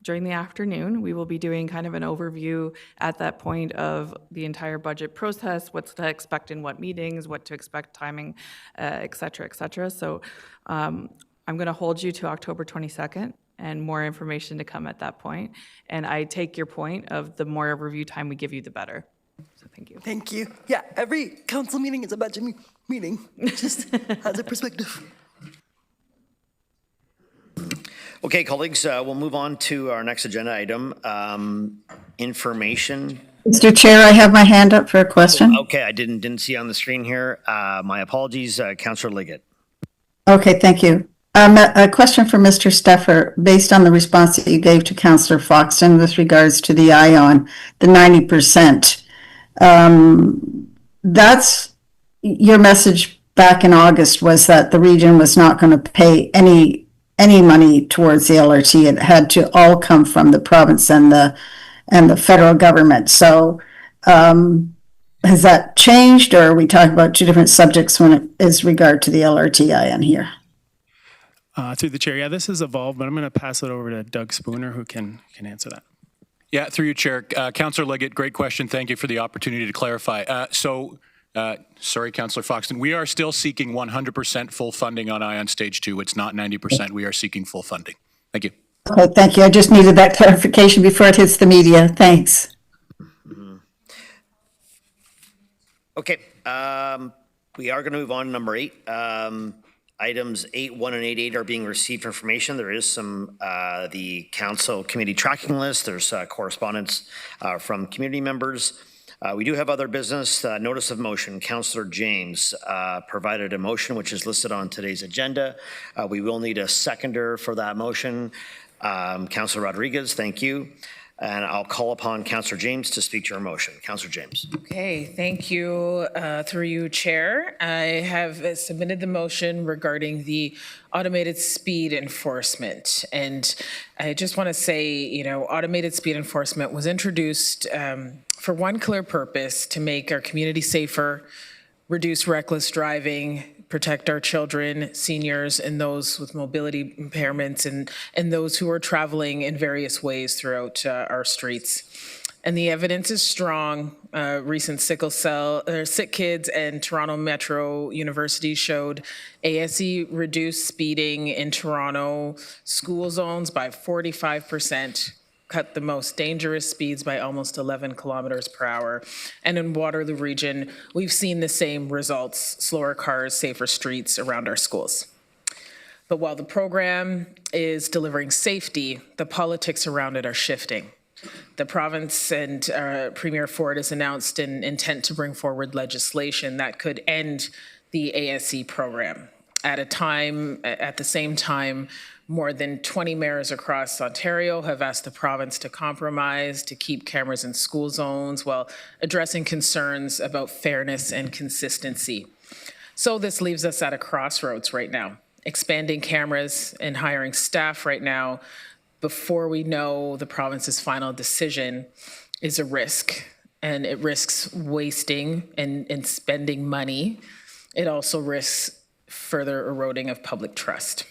during the afternoon. We will be doing kind of an overview at that point of the entire budget process, what to expect in what meetings, what to expect timing, et cetera, et cetera. So I'm going to hold you to October 22nd and more information to come at that point. And I take your point of the more review time we give you, the better. So thank you.
Thank you. Yeah, every council meeting is a budget meeting. Just as a perspective.
Okay, colleagues, we'll move on to our next agenda item, information.
Mr. Chair, I have my hand up for a question.
Okay, I didn't see on the screen here. My apologies, Councillor Liggett.
Okay, thank you. A question for Mr. Steffer, based on the response that you gave to Councillor Foxton with regards to the ION, the 90%. That's your message back in August, was that the region was not going to pay any money towards the LRT. It had to all come from the province and the federal government. So has that changed, or are we talking about two different subjects when it is regard to the LRT ION here?
Through the chair, yeah, this has evolved, but I'm going to pass it over to Doug Spooner, who can answer that.
Yeah, through you, Chair. Councillor Liggett, great question. Thank you for the opportunity to clarify. Sorry, Councillor Foxton, we are still seeking 100% full funding on ION Stage 2. It's not 90%. We are seeking full funding. Thank you.
Okay, thank you. I just needed that clarification before it hits the media. Thanks.
Okay, we are going to move on to number 8. Items 8.1 and 8.8 are being received for information. There is some, the council committee tracking list. There's correspondence from community members. We do have other business. Notice of motion. Councillor James provided a motion which is listed on today's agenda. We will need a seconder for that motion. Councillor Rodriguez, thank you. And I'll call upon Councillor James to speak to your motion. Councillor James.
Okay, thank you. Through you, Chair. I have submitted the motion regarding the automated speed enforcement. And I just want to say, you know, automated speed enforcement was introduced for one clear purpose: to make our community safer, reduce reckless driving, protect our children, seniors, and those with mobility impairments, and those who are traveling in various ways throughout our streets. And the evidence is strong. Recent Sick Kids and Toronto Metro University showed ASE reduced speeding in Toronto school zones by 45%, cut the most dangerous speeds by almost 11 kilometers per hour. And in Waterloo region, we've seen the same results: slower cars, safer streets around our schools. But while the program is delivering safety, the politics around it are shifting. The province and Premier Ford has announced an intent to bring forward legislation that could end the ASE program. At the same time, more than 20 mayors across Ontario have asked the province to compromise to keep cameras in school zones while addressing concerns about fairness and consistency. So this leaves us at a crossroads right now. Expanding cameras and hiring staff right now before we know the province's final decision is a risk, and it risks wasting and spending money. It also risks further eroding of public trust.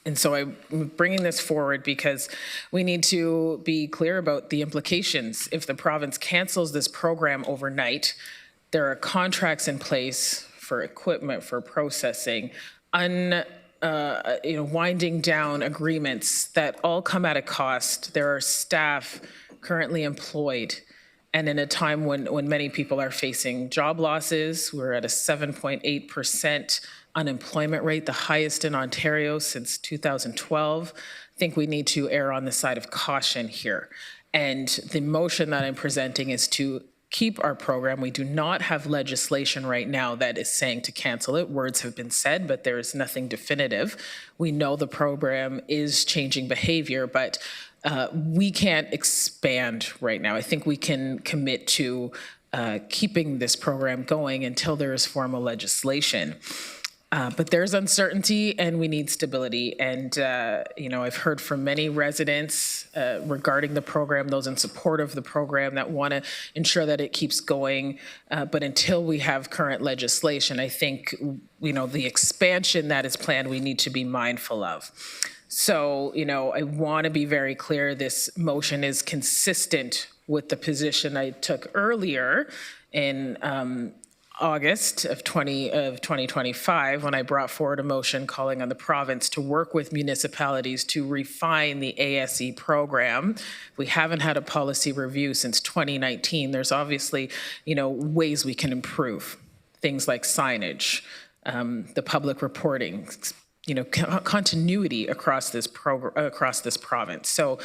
And so I'm bringing this forward because we need to be clear about the implications. If the province cancels this program overnight, there are contracts in place for equipment, for processing, winding down agreements that all come at a cost. There are staff currently employed. And in a time when many people are facing job losses, we're at a 7.8% unemployment rate, the highest in Ontario since 2012. I think we need to err on the side of caution here. And the motion that I'm presenting is to keep our program. We do not have legislation right now that is saying to cancel it. Words have been said, but there is nothing definitive. We know the program is changing behavior, but we can't expand right now. I think we can commit to keeping this program going until there is formal legislation. But there's uncertainty and we need stability. And, I've heard from many residents regarding the program, those in support of the program that want to ensure that it keeps going. But until we have current legislation, I think, the expansion that is planned, we need to be mindful of. So, I want to be very clear, this motion is consistent with the position I took earlier in August of 2025, when I brought forward a motion calling on the province to work with municipalities to refine the ASE program. We haven't had a policy review since 2019. There's obviously, ways we can improve. Things like signage, the public reporting, continuity across this province. So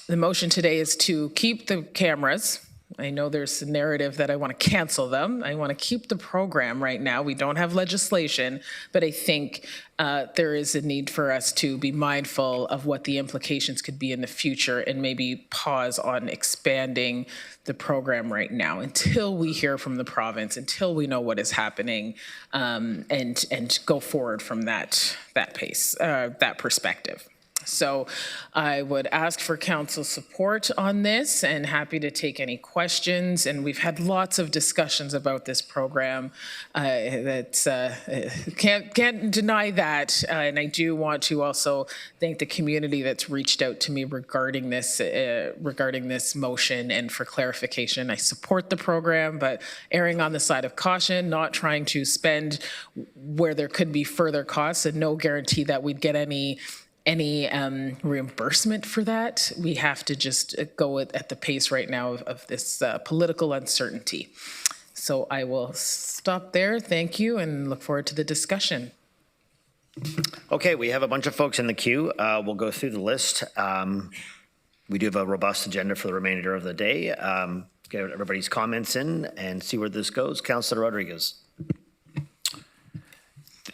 the motion today is to keep the cameras. I know there's a narrative that I want to cancel them. I want to keep the program right now. We don't have legislation, but I think there is a need for us to be mindful of what the implications could be in the future and maybe pause on expanding the program right now until we hear from the province, until we know what is happening, and go forward from that pace, that perspective. So I would ask for council support on this and happy to take any questions. And we've had lots of discussions about this program. Can't deny that. And I do want to also thank the community that's reached out to me regarding this motion and for clarification. I support the program, but erring on the side of caution, not trying to spend where there could be further costs, and no guarantee that we'd get any reimbursement for that. We have to just go at the pace right now of this political uncertainty. So I will stop there. Thank you and look forward to the discussion.
Okay, we have a bunch of folks in the queue. We'll go through the list. We do have a robust agenda for the remainder of the day. Get everybody's comments in and see where this goes. Councillor Rodriguez.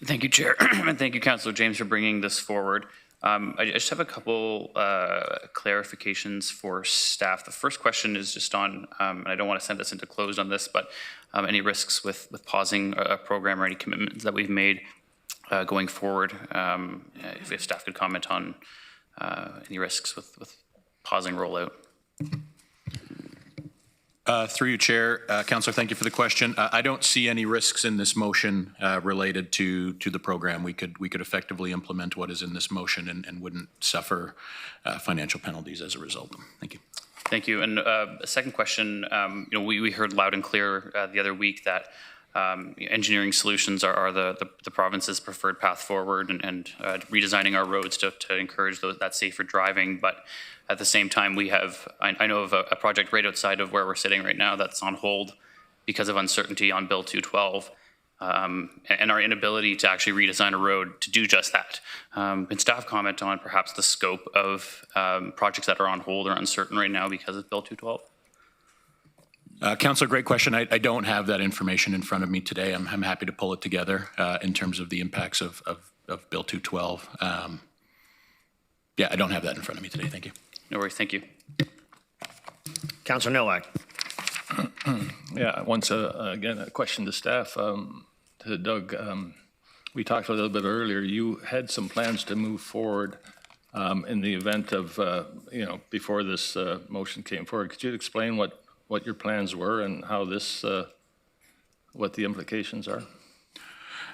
Thank you, Chair. And thank you, Councillor James, for bringing this forward. I just have a couple clarifications for staff. The first question is just on, and I don't want to send us into closed on this, but any risks with pausing a program or any commitments that we've made going forward, if staff could comment on any risks with pausing rollout.
Through you, Chair. Councillor, thank you for the question. I don't see any risks in this motion related to the program. We could effectively implement what is in this motion and wouldn't suffer financial penalties as a result. Thank you.
Thank you. And a second question, we heard loud and clear the other week that engineering solutions are the province's preferred path forward and redesigning our roads to encourage that safer driving. But at the same time, I know of a project right outside of where we're sitting right now that's on hold because of uncertainty on Bill 212 and our inability to actually redesign a road to do just that. Can staff comment on perhaps the scope of projects that are on hold or uncertain right now because of Bill 212?
Councillor, great question. I don't have that information in front of me today. I'm happy to pull it together in terms of the impacts of Bill 212. I don't have that in front of me today. Thank you.
No worries. Thank you.
Councillor Nowak.
Yeah, once again, a question to staff. To Doug, we talked a little bit earlier. You had some plans to move forward in the event of, before this motion came forward. Could you explain what your plans were and how this, what the implications are?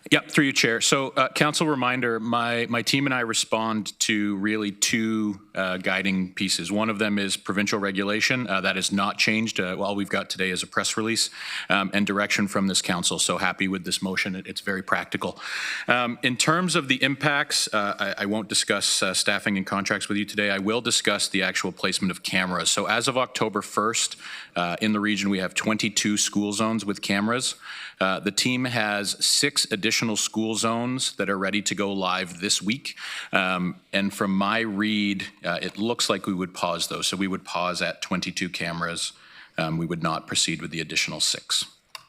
Yeah, through you, Chair. So, council reminder, my team and I respond to really two guiding pieces. One of them is provincial regulation. That has not changed. All we've got today is a press release and direction from this council. So happy with this motion. It's very practical. In terms of the impacts, I won't discuss staffing and contracts with you today. I will discuss the actual placement of cameras. So as of October 1st, in the region, we have 22 school zones with cameras. The team has 6 additional school zones that are ready to go live this week. And from my read, it looks like we would pause those. So we would pause at 22 cameras. We would not proceed with the additional 6.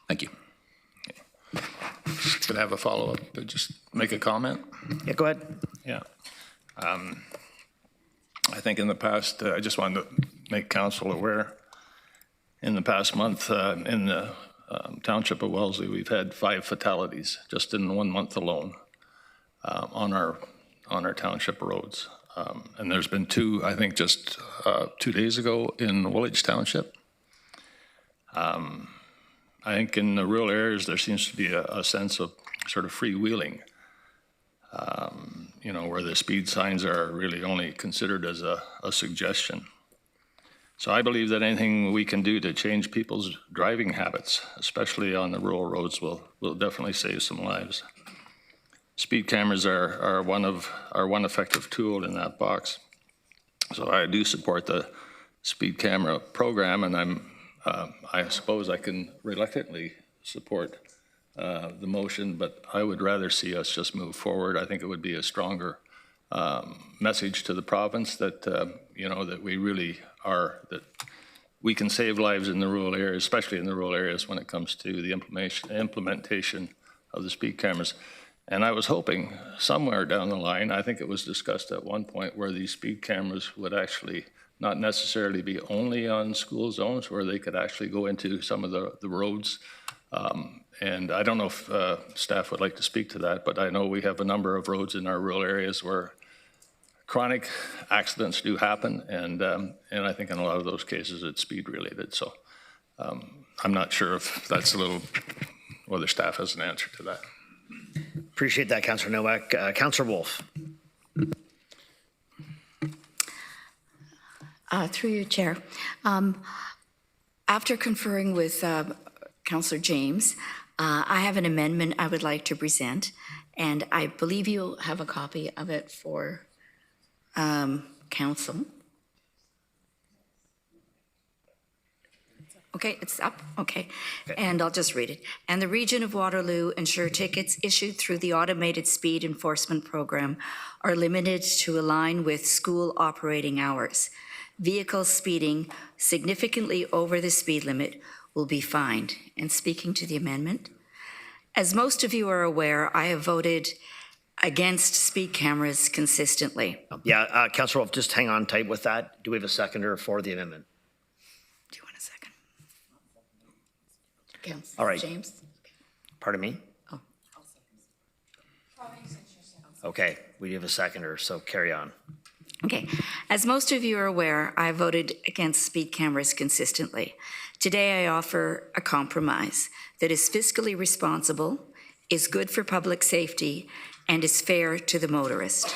Thank you.
Could I have a follow-up? Just make a comment?
Yeah, go ahead.
Yeah. I think in the past, I just wanted to make council aware, in the past month, in the township of Wellesley, we've had 5 fatalities just in 1 month alone on our township roads. And there's been 2, I think, just 2 days ago in Woolwich Township. I think in the rural areas, there seems to be a sense of sort of freewheeling, where the speed signs are really only considered as a suggestion. So I believe that anything we can do to change people's driving habits, especially on the rural roads, will definitely save some lives. Speed cameras are one effective tool in that box. So I do support the speed camera program, and I suppose I can reluctantly support the motion, but I would rather see us just move forward. I think it would be a stronger message to the province that that we really that we can save lives in the rural areas, especially in the rural areas when it comes to the implementation of the speed cameras. And I was hoping somewhere down the line, I think it was discussed at one point, where these speed cameras would actually not necessarily be only on school zones, where they could actually go into some of the roads. And I don't know if staff would like to speak to that, but I know we have a number of roads in our rural areas where chronic accidents do happen, and I think in a lot of those cases it's speed related. So I'm not sure if that's whether staff has an answer to that.
Appreciate that, Councillor Nowak. Councillor Wolf.
Through you, Chair. After conferring with Councillor James, I have an amendment I would like to present, and I believe you'll have a copy of it for Council. Okay, it's up, okay. And I'll just read it. And the region of Waterloo ensure tickets issued through the automated speed enforcement program are limited to align with school operating hours. Vehicles speeding significantly over the speed limit will be fined. And speaking to the amendment, as most of you are aware, I have voted against speed cameras consistently.
Yeah, Councillor Wolf, just hang on tight with that. Do we have a seconder for the amendment?
Do you want a second?
All right.
James?
Pardon me?
Oh.
Okay, we have a seconder, so carry on.
Okay. As most of you are aware, I voted against speed cameras consistently. Today, I offer a compromise that is fiscally responsible, is good for public safety, and is fair to the motorist.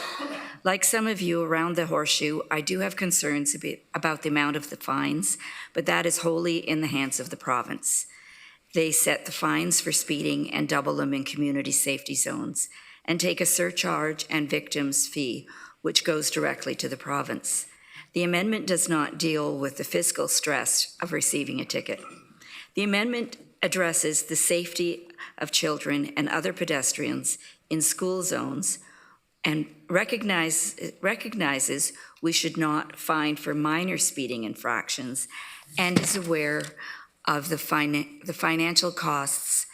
Like some of you around the horseshoe, I do have concerns about the amount of the fines, but that is wholly in the hands of the province. They set the fines for speeding and double them in community safety zones, and take a surcharge and victim's fee, which goes directly to the province. The amendment does not deal with the fiscal stress of receiving a ticket. The amendment addresses the safety of children and other pedestrians in school zones and recognizes we should not fine for minor speeding infractions, and is aware of the financial costs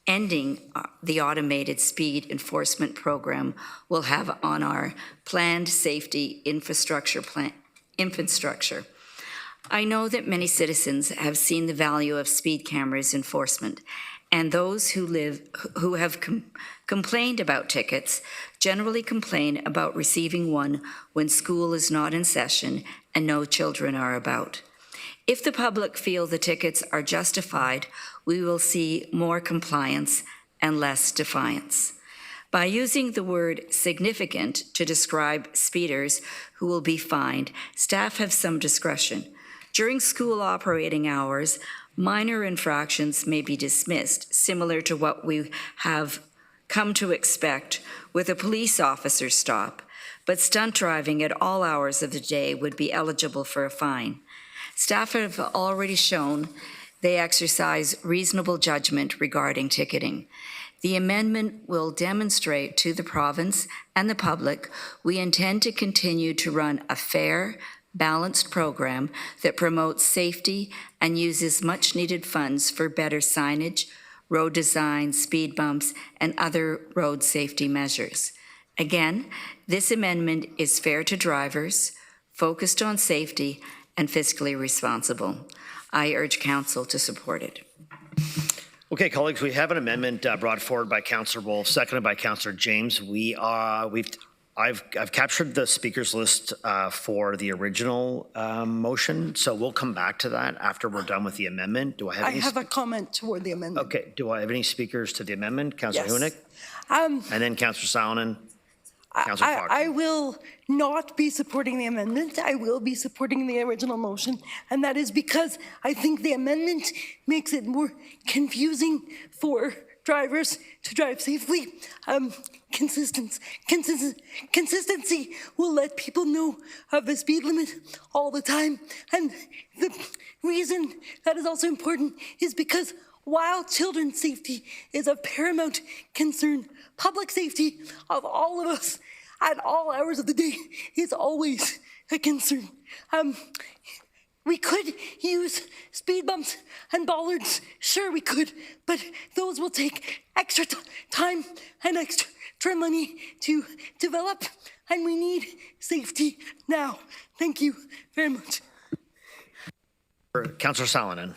ending the automated speed enforcement program will have on our planned safety infrastructure. I know that many citizens have seen the value of speed cameras enforcement, and those who have complained about tickets generally complain about receiving one when school is not in session and no children are about. If the public feel the tickets are justified, we will see more compliance and less defiance. By using the word significant to describe speeders who will be fined, staff have some discretion. During school operating hours, minor infractions may be dismissed, similar to what we have come to expect with a police officer stop, but stunt driving at all hours of the day would be eligible for a fine. Staff have already shown they exercise reasonable judgment regarding ticketing. The amendment will demonstrate to the province and the public we intend to continue to run a fair, balanced program that promotes safety and uses much-needed funds for better signage, road design, speed bumps, and other road safety measures. Again, this amendment is fair to drivers, focused on safety, and fiscally responsible. I urge Council to support it.
Okay, colleagues, we have an amendment brought forward by Councillor Wolf, seconded by Councillor James. I've captured the speakers list for the original motion, so we'll come back to that after we're done with the amendment. Do I have
I
any?
have a comment toward the amendment.
Okay, do I have any speakers to the amendment? Councillor
Yes.
Hunick? And then Councillor Salonen? Councillor Fox?
I will not be supporting the amendment. I will be supporting the original motion. And that is because I think the amendment makes it more confusing for drivers to drive safely. Consistency will let people know of the speed limit all the time. And the reason that is also important is because while children's safety is of paramount concern, public safety of all of us at all hours of the day is always a concern. We could use speed bumps and bollards, sure we could, but those will take extra time and extra money to develop, and we need safety now. Thank you very much.
Councillor Salonen.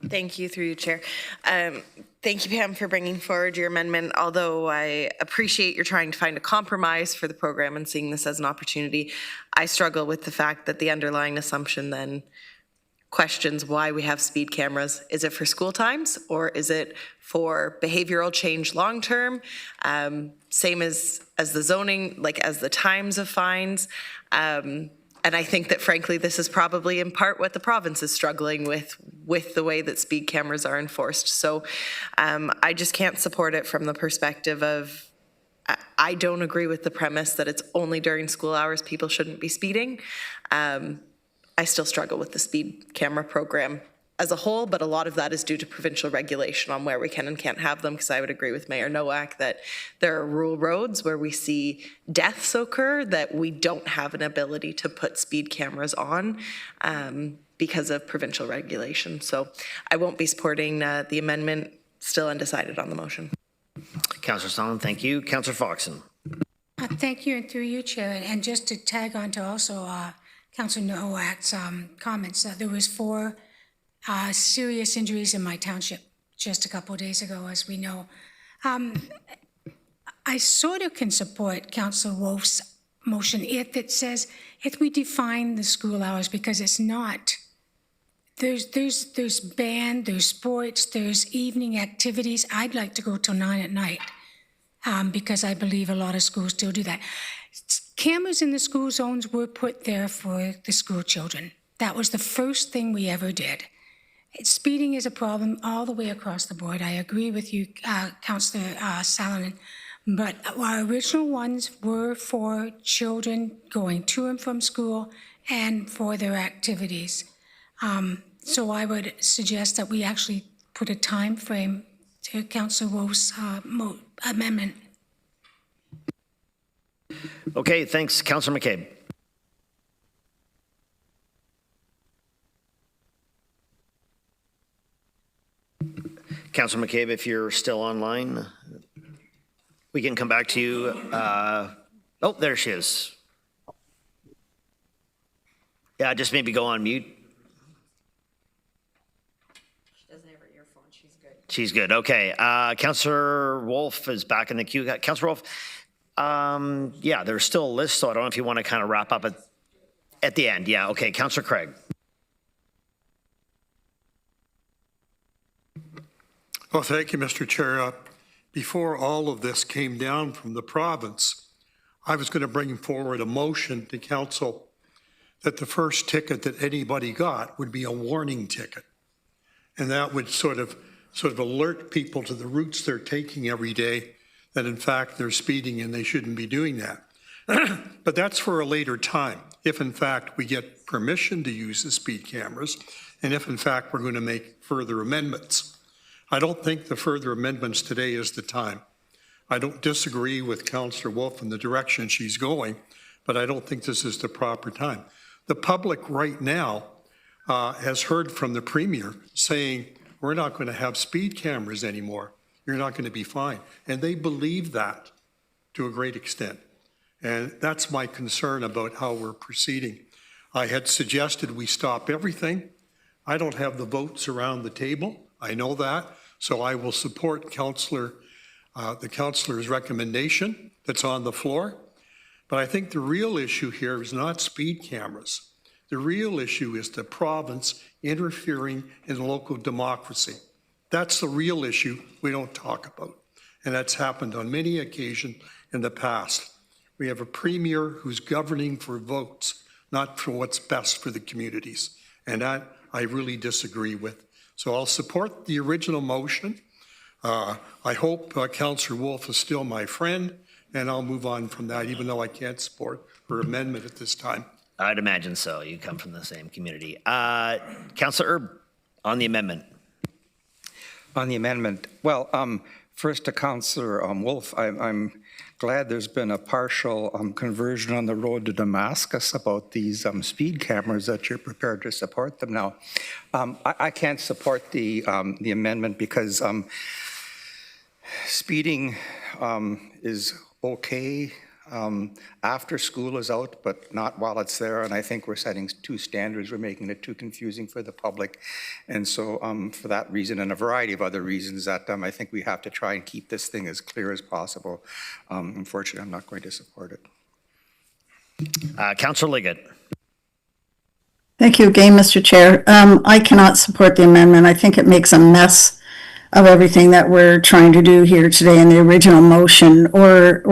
Thank you, through you, Chair. Thank you, Pam, for bringing forward your amendment. Although I appreciate you're trying to find a compromise for the program and seeing this as an opportunity, I struggle with the fact that the underlying assumption then questions why we have speed cameras. Is it for school times or is it for behavioral change long-term? Same as the zoning, like as the times of fines. And I think that, frankly, this is probably in part what the province is struggling with the way that speed cameras are enforced. So I just can't support it from the perspective of, I don't agree with the premise that it's only during school hours people shouldn't be speeding. I still struggle with the speed camera program as a whole, but a lot of that is due to provincial regulation on where we can and can't have them, because I would agree with Mayor Nowak that there are rural roads where we see deaths occur that we don't have an ability to put speed cameras on because of provincial regulation. So I won't be supporting the amendment, still undecided on the motion.
Councillor Salonen, thank you. Councillor Foxen.
Thank you, and through you, Chair. And just to tag on to also Councillor Nowak's comments, there was 4 serious injuries in my township just a couple of days ago, as we know. I sort of can support Councillor Wolf's motion if it says, if we define the school hours, because it's not. There's band, there's sports, there's evening activities. I'd like to go till 9 at night because I believe a lot of schools still do that. Cameras in the school zones were put there for the school children. That was the first thing we ever did. Speeding is a problem all the way across the board. I agree with you, Councillor Salonen, but our original ones were for children going to and from school and for their activities. So I would suggest that we actually put a time frame to Councillor Wolf's amendment.
Okay, thanks. Councillor McCabe. Councillor McCabe, if you're still online, we can come back to you. Oh, there she is. Yeah, just maybe go on mute.
She doesn't have her earphone. She's good.
She's good. Okay. Councillor Wolf is back in the queue. Councillor Wolf, yeah, there's still a list, so I don't know if you want to kind of wrap up at the end. Yeah, okay. Councillor Craig.
Well, thank you, Mr. Chair. Before all of this came down from the province, I was going to bring forward a motion to council that the first ticket that anybody got would be a warning ticket. And that would sort of alert people to the routes they're taking every day, that in fact they're speeding and they shouldn't be doing that. But that's for a later time, if in fact we get permission to use the speed cameras, and if in fact we're going to make further amendments. I don't think the further amendments today is the time. I don't disagree with Councillor Wolf in the direction she's going, but I don't think this is the proper time. The public right now has heard from the Premier saying, we're not going to have speed cameras anymore. You're not going to be fined. And they believe that to a great extent. And that's my concern about how we're proceeding. I had suggested we stop everything. I don't have the votes around the table. I know that. So I will support the councillor's recommendation that's on the floor. But I think the real issue here is not speed cameras. The real issue is the province interfering in local democracy. That's the real issue we don't talk about. And that's happened on many occasions in the past. We have a premier who's governing for votes, not for what's best for the communities. And that I really disagree with. So I'll support the original motion. I hope Councillor Wolf is still my friend, and I'll move on from that, even though I can't support her amendment at this time.
I'd imagine so. You come from the same community. Councillor Erb, on the amendment.
On the amendment, well, first to Councillor Wolf, I'm glad there's been a partial conversion on the road to Damascus about these speed cameras, that you're prepared to support them now. I can't support the amendment because speeding is okay after school is out, but not while it's there. And I think we're setting two standards. We're making it too confusing for the public. And so for that reason and a variety of other reasons that I think we have to try and keep this thing as clear as possible. Unfortunately, I'm not going to support it.
Councillor Liggett.
Thank you again, Mr. Chair. I cannot support the amendment. I think it makes a mess of everything that we're trying to do here today in the original motion or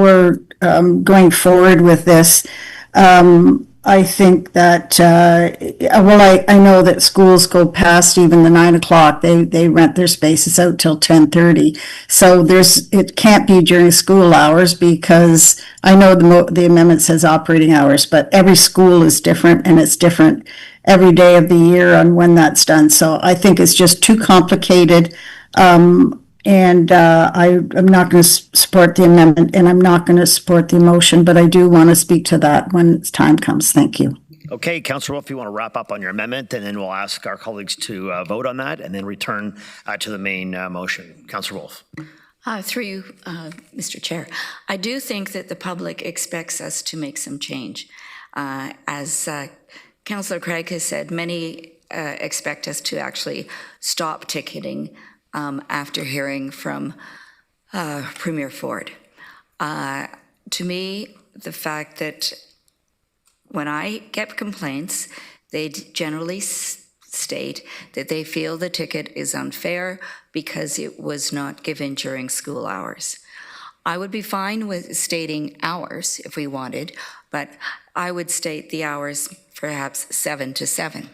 going forward with this. I think that, I know that schools go past even the 9 o'clock. They rent their spaces out till 10:30. So it can't be during school hours because I know the amendment says operating hours, but every school is different and it's different every day of the year on when that's done. So I think it's just too complicated. I'm not going to support the amendment, and I'm not going to support the motion, but I do want to speak to that when time comes. Thank you.
Okay, Councillor Wolf, if you want to wrap up on your amendment, and then we'll ask our colleagues to vote on that, and then return to the main motion. Councillor Wolf.
Through you, Mr. Chair, I do think that the public expects us to make some change. As Councillor Craig has said, many expect us to actually stop ticketing after hearing from Premier Ford. To me, the fact that when I get complaints, they generally state that they feel the ticket is unfair because it was not given during school hours. I would be fine with stating hours if we wanted, but I would state the hours perhaps 7 to 7.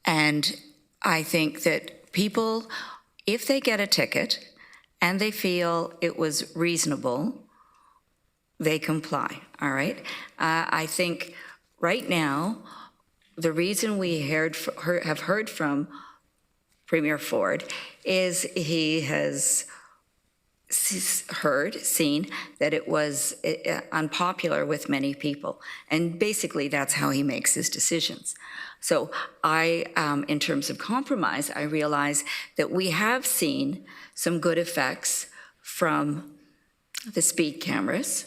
And I think that people, if they get a ticket and they feel it was reasonable, they comply, all right? I think right now, the reason we have heard from Premier Ford is he has seen that it was unpopular with many people. And basically, that's how he makes his decisions. So in terms of compromise, I realize that we have seen some good effects from the speed cameras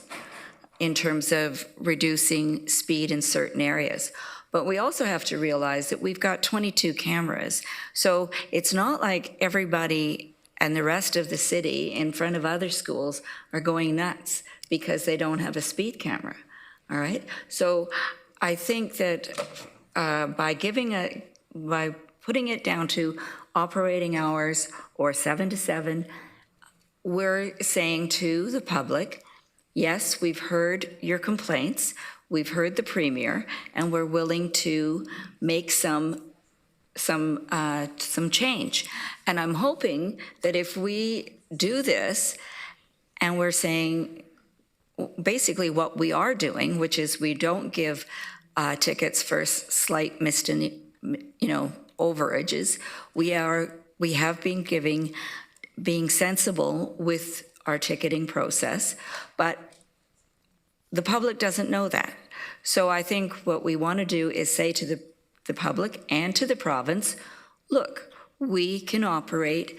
in terms of reducing speed in certain areas. But we also have to realize that we've got 22 cameras. So it's not like everybody and the rest of the city in front of other schools are going nuts because they don't have a speed camera, all right? So I think that by putting it down to operating hours or 7 to 7, we're saying to the public, yes, we've heard your complaints, we've heard the Premier, and we're willing to make some change. And I'm hoping that if we do this, and we're saying basically what we are doing, which is we don't give tickets for slight overages. We have been being sensible with our ticketing process, but the public doesn't know that. So I think what we want to do is say to the public and to the province, look, we can operate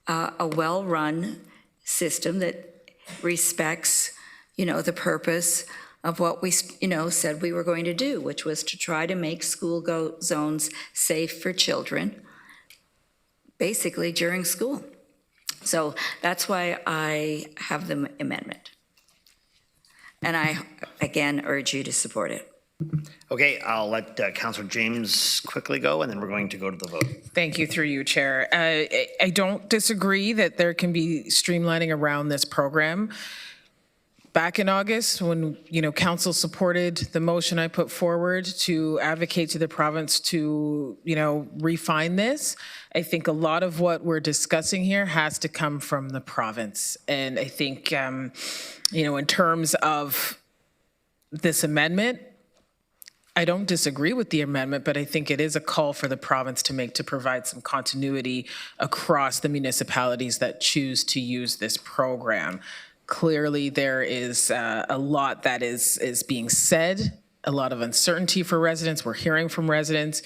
a well-run system that respects, the purpose of what we, said we were going to do, which was to try to make school zones safe for children, basically during school. So that's why I have the amendment. And I, again, urge you to support it.
Okay, I'll let Councillor James quickly go, and then we're going to go to the vote.
Thank you, through you, Chair. I don't disagree that there can be streamlining around this program. Back in August, when council supported the motion I put forward to advocate to the province to refine this, I think a lot of what we're discussing here has to come from the province. And I think in terms of this amendment, I don't disagree with the amendment, but I think it is a call for the province to make to provide some continuity across the municipalities that choose to use this program. Clearly, there is a lot that is being said, a lot of uncertainty for residents. We're hearing from residents,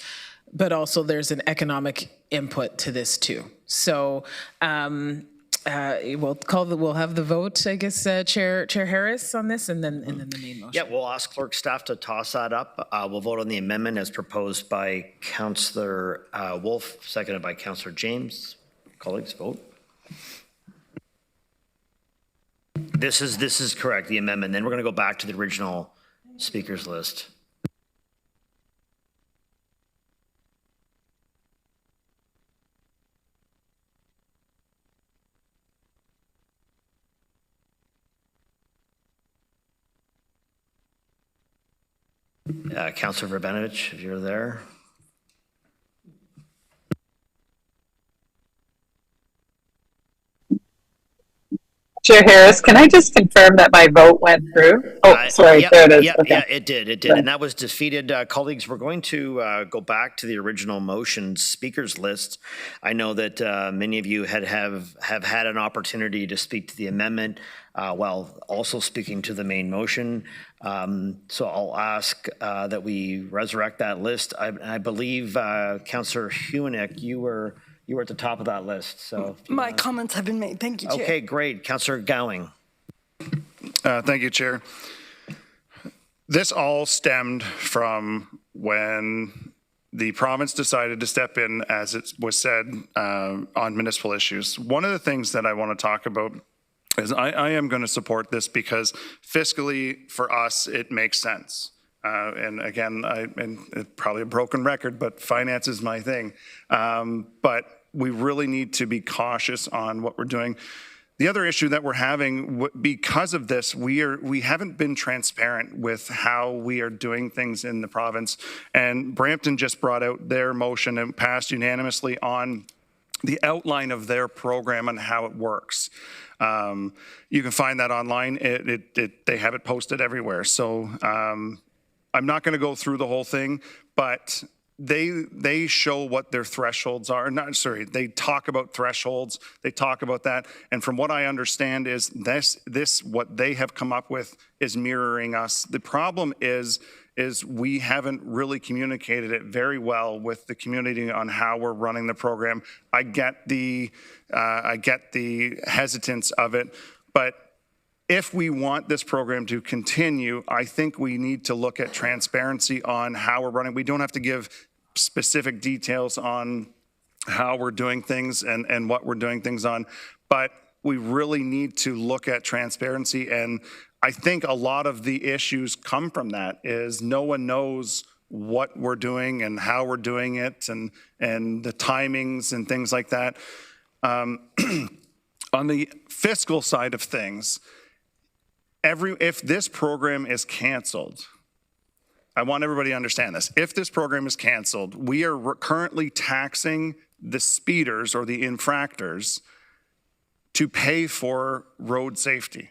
but also there's an economic input to this too. So we'll have the vote, I guess, Chair Harris on this, and then the main motion.
Yeah, we'll ask clerk staff to toss that up. We'll vote on the amendment as proposed by Councillor Wolf, seconded by Councillor James. Colleagues, vote. This is correct, the amendment. Then we're going to go back to the original speakers list. Councillor Verbenovich, if you're there.
Chair Harris, can I just confirm that my vote went through? Oh, sorry,
Yeah,
there it is.
Yeah,
Okay.
yeah, it did, and that was defeated. Colleagues, we're going to go back to the original motion speakers list. I know that many of you have had an opportunity to speak to the amendment while also speaking to the main motion. So I'll ask that we resurrect that list. I believe, Councillor Hewenick, you were at the top of that list. So
My comments have been made. Thank you, Chair.
Okay, great. Councillor Gowing.
Thank you, Chair. This all stemmed from when the province decided to step in, as it was said, on municipal issues. One of the things that I want to talk about is I am going to support this because fiscally, for us, it makes sense. And again, it's probably a broken record, but finance is my thing. But we really need to be cautious on what we're doing. The other issue that we're having, because of this, we haven't been transparent with how we are doing things in the province. And Brampton just brought out their motion and passed unanimously on the outline of their program and how it works. You can find that online. They have it posted everywhere. So I'm not going to go through the whole thing, but they show what their thresholds are. They talk about thresholds. They talk about that. And from what I understand is this what they have come up with is mirroring us. The problem is we haven't really communicated it very well with the community on how we're running the program. I get the hesitance of it, but if we want this program to continue, I think we need to look at transparency on how we're running. We don't have to give specific details on how we're doing things and what we're doing things on, but we really need to look at transparency. And I think a lot of the issues come from that is no one knows what we're doing and how we're doing it and the timings and things like that. On the fiscal side of things, if this program is canceled, I want everybody to understand this. If this program is canceled, we are currently taxing the speeders or the infractors to pay for road safety.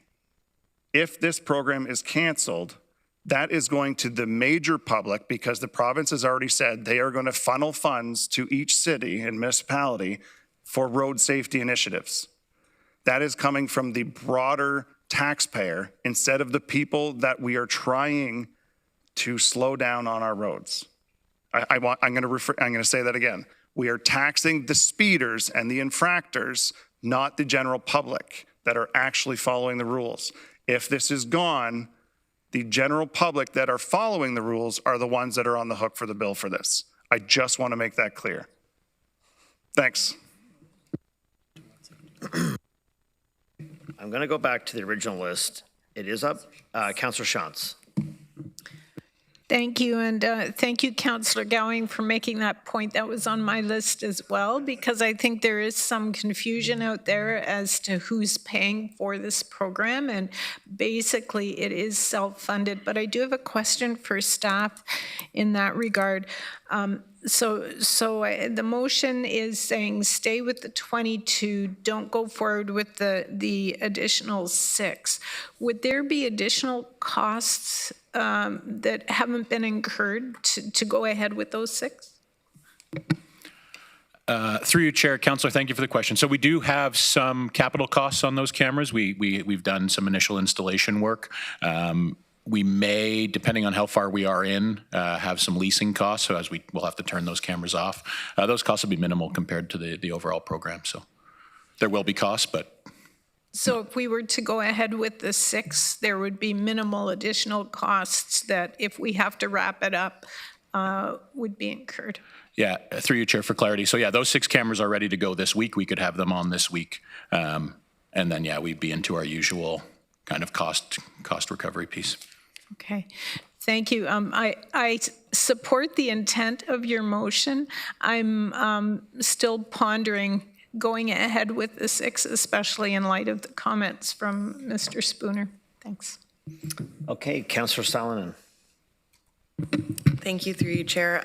If this program is canceled, that is going to the major public because the province has already said they are going to funnel funds to each city and municipality for road safety initiatives. That is coming from the broader taxpayer instead of the people that we are trying to slow down on our roads. I'm going to say that again. We are taxing the speeders and the infractors, not the general public that are actually following the rules. If this is gone, the general public that are following the rules are the ones that are on the hook for the bill for this. I just want to make that clear. Thanks.
I'm going to go back to the original list. It is up. Councillor Shantz.
Thank you, and thank you, Councillor Gowing, for making that point. That was on my list as well, because I think there is some confusion out there as to who's paying for this program, and basically it is self-funded. But I do have a question for staff in that regard. The motion is saying stay with the 22, don't go forward with the additional 6. Would there be additional costs that haven't been incurred to go ahead with those 6?
Through you, Chair, Councillor, thank you for the question. So we do have some capital costs on those cameras. We've done some initial installation work. We may, depending on how far we are in, have some leasing costs. So as we'll have to turn those cameras off. Those costs will be minimal compared to the overall program. So there will be costs, but.
So if we were to go ahead with the 6, there would be minimal additional costs that if we have to wrap it up would be incurred.
Yeah, through you, Chair, for clarity. So yeah, those 6 cameras are ready to go this week. We could have them on this week. And then, yeah, we'd be into our usual kind of cost recovery piece.
Okay, thank you. I support the intent of your motion. I'm still pondering going ahead with the 6, especially in light of the comments from Mr. Spooner. Thanks.
Okay, Councillor Salonen.
Thank you, through you, Chair.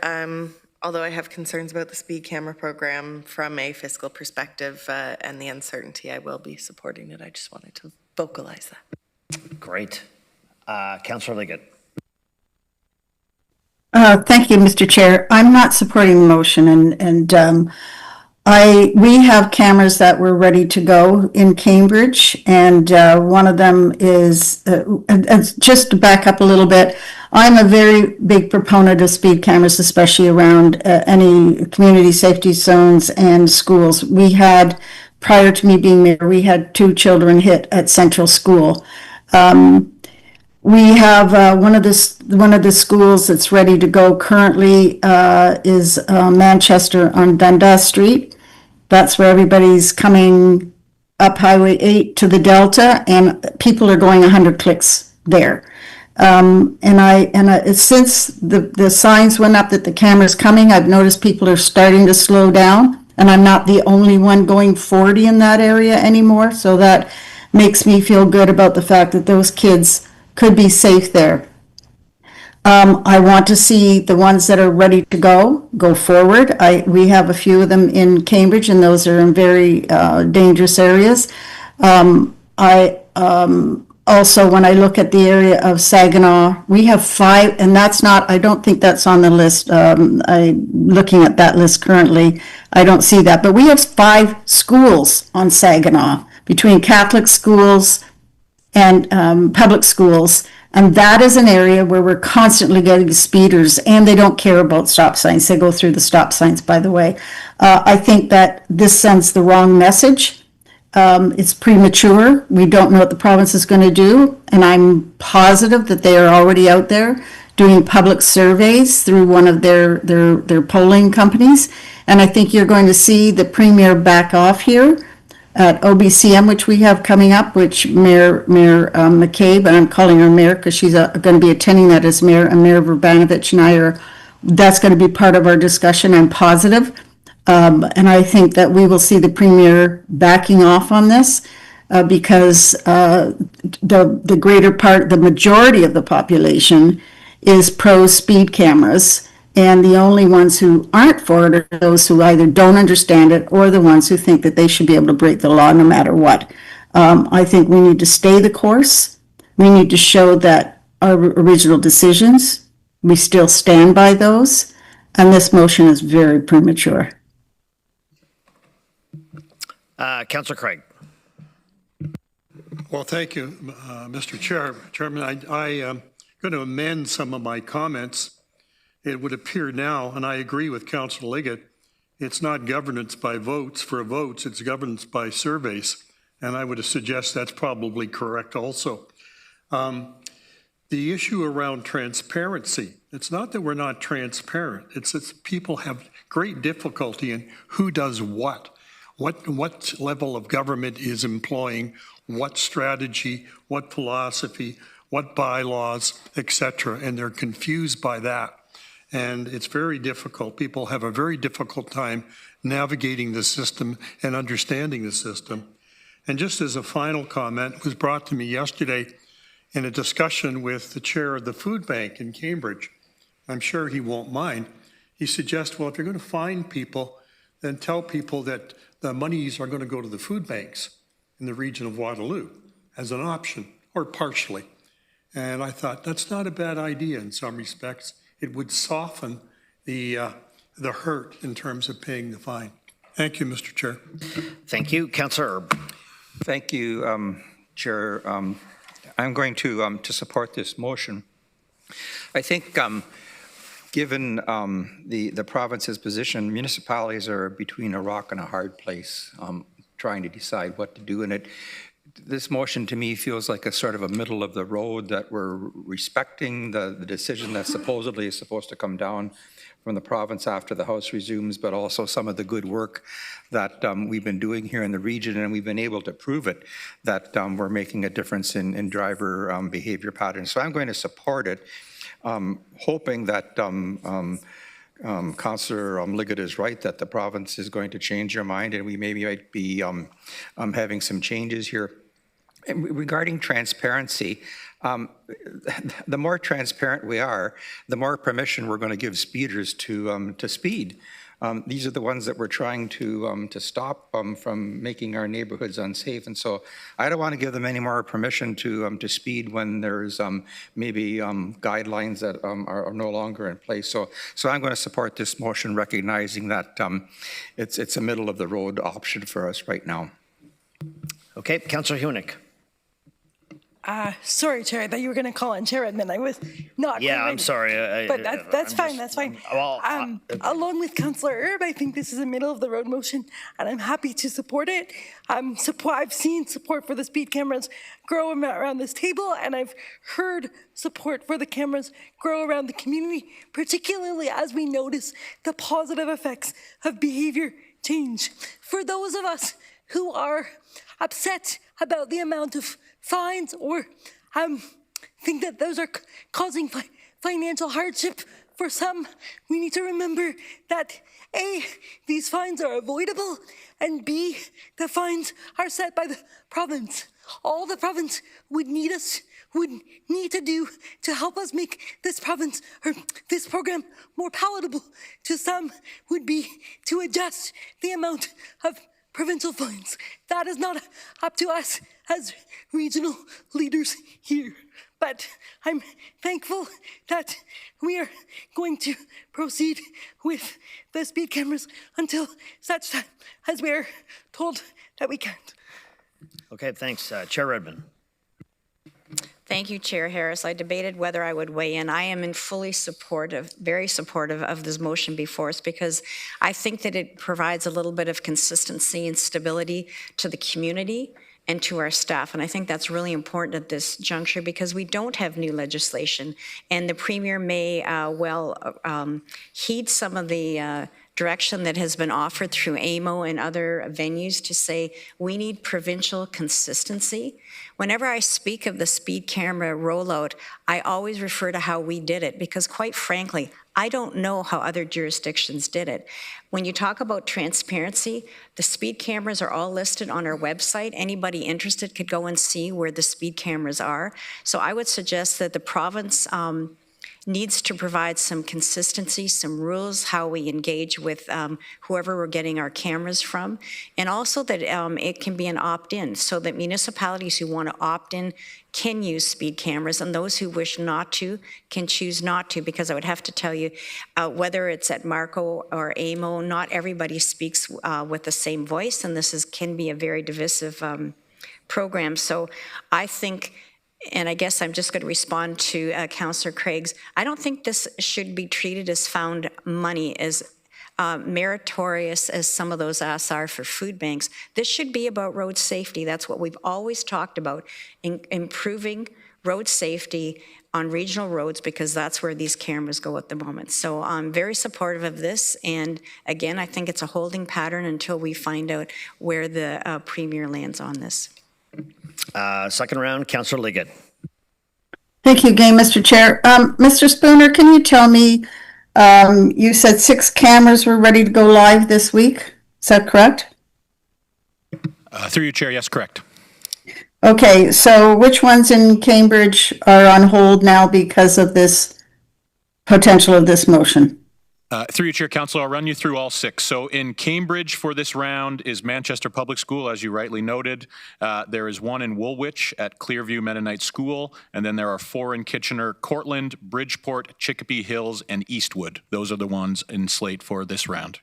Although I have concerns about the speed camera program from a fiscal perspective and the uncertainty, I will be supporting it. I just wanted to vocalize that.
Great. Councillor Liggett.
Thank you, Mr. Chair. I'm not supporting the motion, and we have cameras that were ready to go in Cambridge, and one of them is, just to back up a little bit, I'm a very big proponent of speed cameras, especially around any community safety zones and schools. We had, prior to me being mayor, we had 2 children hit at Central School. We have one of the schools that's ready to go currently is Manchester on Dundas Street. That's where everybody's coming up Highway 8 to the Delta, and people are going 100 clicks there. Since the signs went up that the camera's coming, I've noticed people are starting to slow down, and I'm not the only one going 40 in that area anymore. So that makes me feel good about the fact that those kids could be safe there. I want to see the ones that are ready to go forward. We have a few of them in Cambridge, and those are in very dangerous areas. Also, when I look at the area of Saginaw, we have 5, and I don't think that's on the list. Looking at that list currently, I don't see that. But we have 5 schools on Saginaw, between Catholic schools and public schools. And that is an area where we're constantly getting speeders, and they don't care about stop signs. They go through the stop signs, by the way. I think that this sends the wrong message. It's premature. We don't know what the province is going to do, and I'm positive that they are already out there doing public surveys through one of their polling companies. And I think you're going to see the premier back off here at OBCM, which we have coming up, which Mayor McCabe, and I'm calling her Mayor because she's going to be attending that as Mayor, and Mayor Verbanovich and I that's going to be part of our discussion, I'm positive. And I think that we will see the premier backing off on this because the greater part, the majority of the population is pro speed cameras. And the only ones who aren't for it are those who either don't understand it or the ones who think that they should be able to break the law no matter what. I think we need to stay the course. We need to show that our original decisions, we still stand by those. And this motion is very premature.
Councillor Craig.
Well, thank you, Mr. Chairman. I'm going to amend some of my comments. It would appear now, and I agree with Councillor Liggett, it's not governance by votes for votes, it's governance by surveys. And I would suggest that's probably correct also. The issue around transparency, it's not that we're not transparent, it's that people have great difficulty in who does what. what level of government is employing what strategy, what philosophy, what bylaws, et cetera, and they're confused by that. And it's very difficult. People have a very difficult time navigating the system and understanding the system. And just as a final comment, it was brought to me yesterday in a discussion with the chair of the food bank in Cambridge. I'm sure he won't mind. He suggests, well, if you're going to fine people, then tell people that the monies are going to go to the food banks in the region of Waterloo as an option, or partially. And I thought, that's not a bad idea in some respects. It would soften the hurt in terms of paying the fine. Thank you, Mr. Chair.
Thank you. Councillor Erb.
Thank you, Chair. I'm going to support this motion. I think given the province's position, municipalities are between a rock and a hard place trying to decide what to do in it. This motion to me feels like a sort of a middle of the road, that we're respecting the decision that supposedly is supposed to come down from the province after the House resumes, but also some of the good work that we've been doing here in the region, and we've been able to prove it, that we're making a difference in driver behavior patterns. So I'm going to support it, hoping that Councillor Liggett is right, that the province is going to change their mind, and we maybe might be having some changes here. And regarding transparency, the more transparent we are, the more permission we're going to give speeders to speed. These are the ones that we're trying to stop from making our neighborhoods unsafe, and so I don't want to give them any more permission to speed when there's maybe guidelines that are no longer in place. So I'm going to support this motion, recognizing that it's a middle of the road option for us right now.
Okay, Councillor Hunick.
Sorry, Chair, I thought you were going to call on Chair Edmund. I was not.
Yeah, I'm sorry.
But that's fine, that's fine.
Well,
along with Councillor Erb, I think this is a middle-of-the-road motion, and I'm happy to support it. I've seen support for the speed cameras grow around this table, and I've heard support for the cameras grow around the community, particularly as we notice the positive effects of behavior change. For those of us who are upset about the amount of fines or think that those are causing financial hardship for some, we need to remember that A, these fines are avoidable, and B, the fines are set by the province. All the province would need to do to help us make this province or this program more palatable to some would be to adjust the amount of provincial fines. That is not up to us as regional leaders here. But I'm thankful that we are going to proceed with the speed cameras until such time as we are told that we can't.
Okay, thanks. Chair Redmond.
Thank you, Chair Harris. I debated whether I would weigh in. I am very supportive of this motion before us, because I think that it provides a little bit of consistency and stability to the community and to our staff. And I think that's really important at this juncture, because we don't have new legislation, and the Premier may heed some of the direction that has been offered through AMO and other venues to say we need provincial consistency. Whenever I speak of the speed camera rollout, I always refer to how we did it, because quite frankly, I don't know how other jurisdictions did it. When you talk about transparency, the speed cameras are all listed on our website. Anybody interested could go and see where the speed cameras are. So I would suggest that the province needs to provide some consistency, some rules, how we engage with whoever we're getting our cameras from, and also that it can be an opt-in, so that municipalities who want to opt in can use speed cameras, and those who wish not to can choose not to, because I would have to tell you, whether it's at Marco or AMO, not everybody speaks with the same voice, and this can be a very divisive program. So I think, and I guess I'm just going to respond to Councillor Craig's, I don't think this should be treated as found money, as meritorious as some of those asks are for food banks. This should be about road safety. That's what we've always talked about, improving road safety on regional roads because that's where these cameras go at the moment. So I'm very supportive of this. And again, I think it's a holding pattern until we find out where the Premier lands on this.
Second round, Councillor Liggett.
Thank you again, Mr. Chair. Mr. Spooner, can you tell me, you said 6 cameras were ready to go live this week? Is that correct?
Through you, Chair, yes, correct.
Okay, so which ones in Cambridge are on hold now because of this potential of this motion?
Through you, Chair, Councillor, I'll run you through all 6. So in Cambridge for this round is Manchester Public School, as you rightly noted. There is 1 in Woolwich at Clearview Mennonite School, and then there are 4 in Kitchener, Cortland, Bridgeport, Chicopee Hills, and Eastwood. Those are the ones in slate for this round.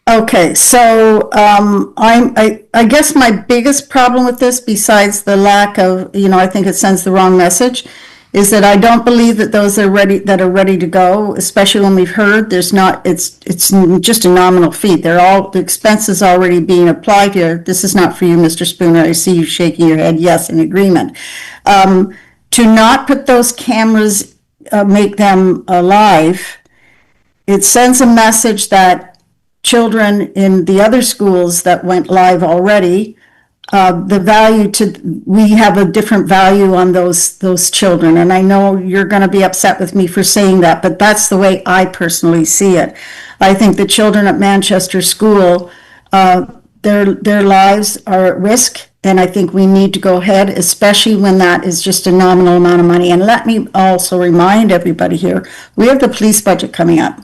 Okay, so I guess my biggest problem with this, besides the lack of, I think it sends the wrong message, is that I don't believe that those are ready to go, especially when we've heard it's just a nominal fee. The expenses already being applied here. This is not for you, Mr. Spooner. I see you shaking your head, yes, in agreement. To not put those cameras, make them alive, it sends a message that children in the other schools that went live already, we have a different value on those children. And I know you're going to be upset with me for saying that, but that's the way I personally see it. I think the children at Manchester School, their lives are at risk. And I think we need to go ahead, especially when that is just a nominal amount of money. And let me also remind everybody here, we have the police budget coming up.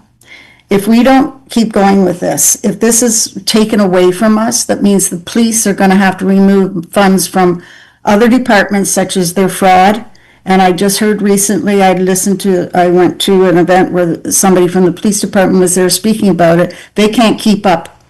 If we don't keep going with this, if this is taken away from us, that means the police are going to have to remove funds from other departments such as their fraud. And I just heard recently, I went to an event where somebody from the police department was there speaking about it. They can't keep up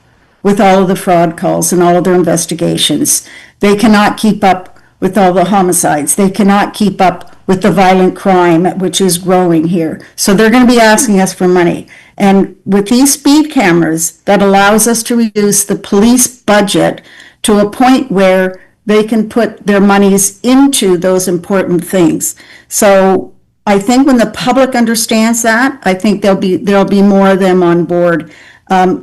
with all of the fraud calls and all of their investigations. They cannot keep up with all the homicides. They cannot keep up with the violent crime, which is growing here. So they're going to be asking us for money. And with these speed cameras, that allows us to reduce the police budget to a point where they can put their monies into those important things. So I think when the public understands that, I think there'll be more of them on board.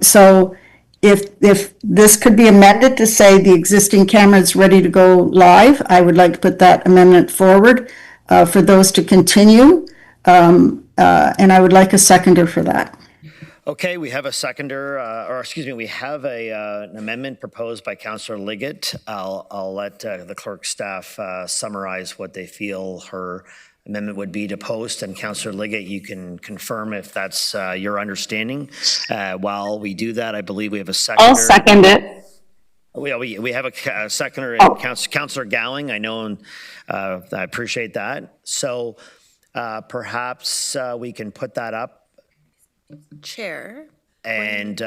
So if this could be amended to say the existing camera is ready to go live, I would like to put that amendment forward for those to continue. And I would like a seconder for that.
Okay, we have a seconder, we have an amendment proposed by Councillor Liggett. I'll let the clerk staff summarize what they feel her amendment would be to post. And Councillor Liggett, you can confirm if that's your understanding. While we do that, I believe we have a seconder.
I'll second it.
We have a seconder, Councillor Gowing. I know, and I appreciate that. So perhaps we can put that up.
Chair.
And,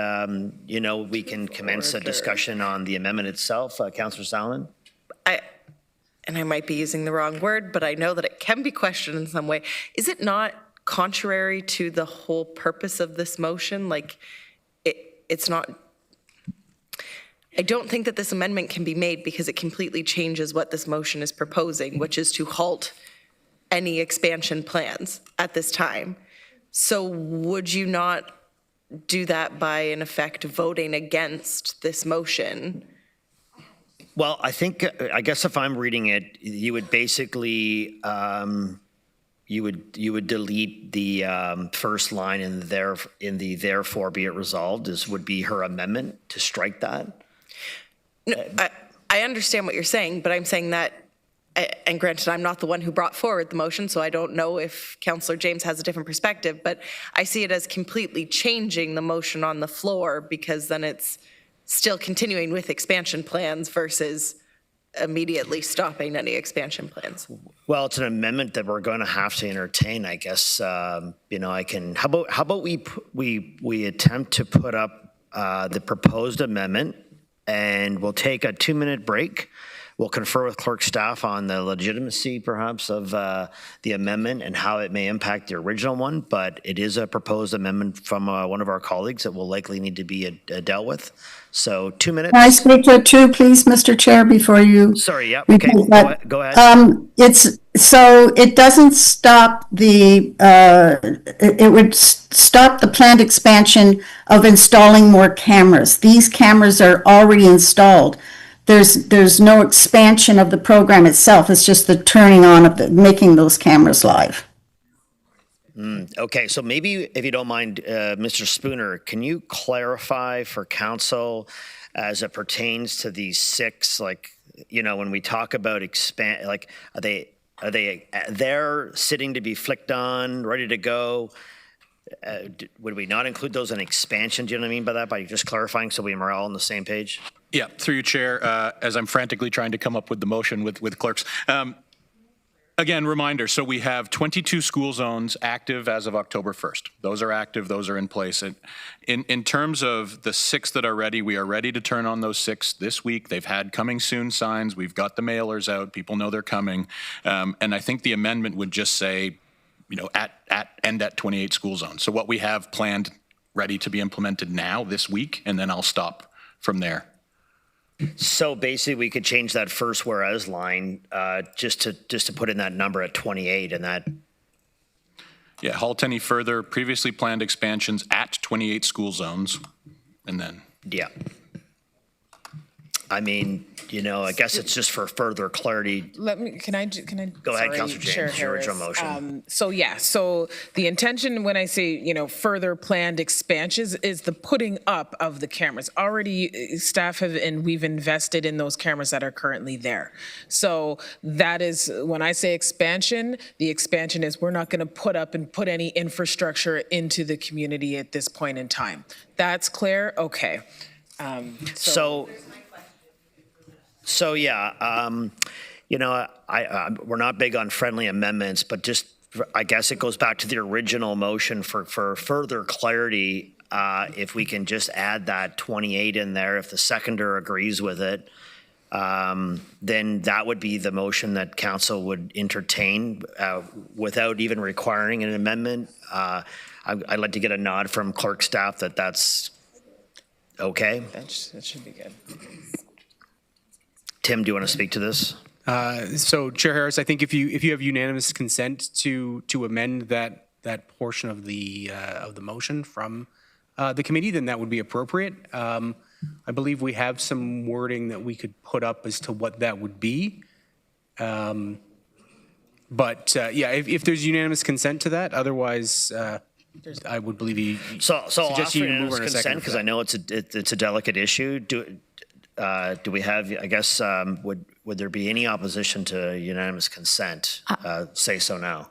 we can commence a discussion on the amendment itself. Councillor Salmon?
And I might be using the wrong word, but I know that it can be questioned in some way. Is it not contrary to the whole purpose of this motion? Like, it's not... I don't think that this amendment can be made because it completely changes what this motion is proposing, which is to halt any expansion plans at this time. So would you not do that by, in effect, voting against this motion?
Well, I guess if I'm reading it, you would basically, you would delete the first line in the therefore be it resolved would be her amendment to strike that.
No, I understand what you're saying, but I'm saying that, and granted, I'm not the one who brought forward the motion, so I don't know if Councillor James has a different perspective, but I see it as completely changing the motion on the floor because then it's still continuing with expansion plans versus immediately stopping any expansion plans.
Well, it's an amendment that we're going to have to entertain, I guess. I can. How about we attempt to put up the proposed amendment, and we'll take a 2-minute break. We'll confer with clerk staff on the legitimacy, perhaps, of the amendment and how it may impact the original one, but it is a proposed amendment from one of our colleagues that will likely need to be dealt with. So 2 minutes.
Can I speak to it too, please, Mr. Chair, before you?
Sorry, yeah, okay, go ahead.
So it doesn't stop it would stop the planned expansion of installing more cameras. These cameras are already installed. There's no expansion of the program itself. It's just the turning on of making those cameras live.
Okay, so maybe if you don't mind, Mr. Spooner, can you clarify for council as it pertains to these 6, like, when we talk about expand, like, are they there sitting to be flicked on, ready to go? Would we not include those in expansion? Do you know what I mean by that? By just clarifying so we are all on the same page?
Yeah, through you, Chair, as I'm frantically trying to come up with the motion with clerks. Again, reminder, so we have 22 school zones active as of October 1st. Those are active, those are in place. In terms of the 6 that are ready, we are ready to turn on those 6 this week. They've had coming soon signs. We've got the mailers out. People know they're coming. And I think the amendment would just say, end at 28 school zones. So what we have planned, ready to be implemented now this week, and then I'll stop from there.
So basically, we could change that first whereas line just to put in that number at 28 and that.
Yeah, halt any further previously planned expansions at 28 school zones, and then.
Yeah. I mean, I guess it's just for further clarity.
Can I?
Go ahead, Councilor James, your original motion.
So the intention when I say, further planned expansions is the putting up of the cameras. Already staff we've invested in those cameras that are currently there. So that is, when I say expansion, the expansion is we're not going to put up and put any infrastructure into the community at this point in time. That's clear? Okay.
So yeah, we're not big on friendly amendments, but just I guess it goes back to the original motion for further clarity. If we can just add that 28 in there, if the seconder agrees with it, then that would be the motion that council would entertain without even requiring an amendment. I'd like to get a nod from clerk staff that that's okay.
That should be good.
Tim, do you want to speak to this?
So, Chair Harris, I think if you have unanimous consent to amend that portion of the motion from the committee, then that would be appropriate. I believe we have some wording that we could put up as to what that would be. But yeah, if there's unanimous consent to that, otherwise. I would believe you.
So I'll
suggest
offer
you
unanimous
move on a second
consent because I know it's a delicate issue. Do we have? I guess would there be any opposition to unanimous consent? Say so now.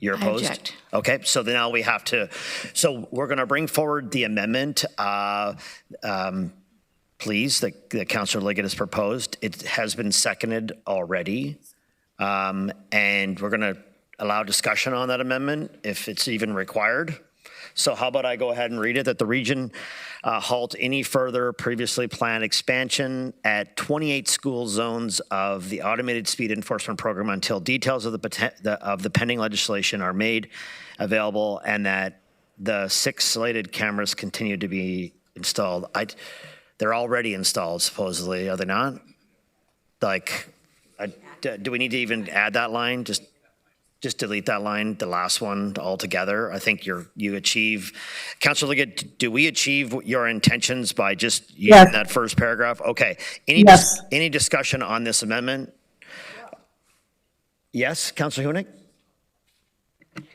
You're opposed?
Object.
Okay, so then now we have to. So we're going to bring forward the amendment. Please, that Councillor Liggett has proposed. It has been seconded already, and we're going to allow discussion on that amendment if it's even required. So how about I go ahead and read it, that the region halt any further previously planned expansion at 28 school zones of the automated speed enforcement program until details of the pending legislation are made available, and that the 6 slated cameras continue to be installed. They're already installed, supposedly, are they not? Like, do we need to even add that line? Just delete that line, the last one altogether. I think you achieve. Councillor Liggett, do we achieve your intentions by just using that first paragraph? Okay. Any discussion on this amendment? Yes, Councillor Hunick?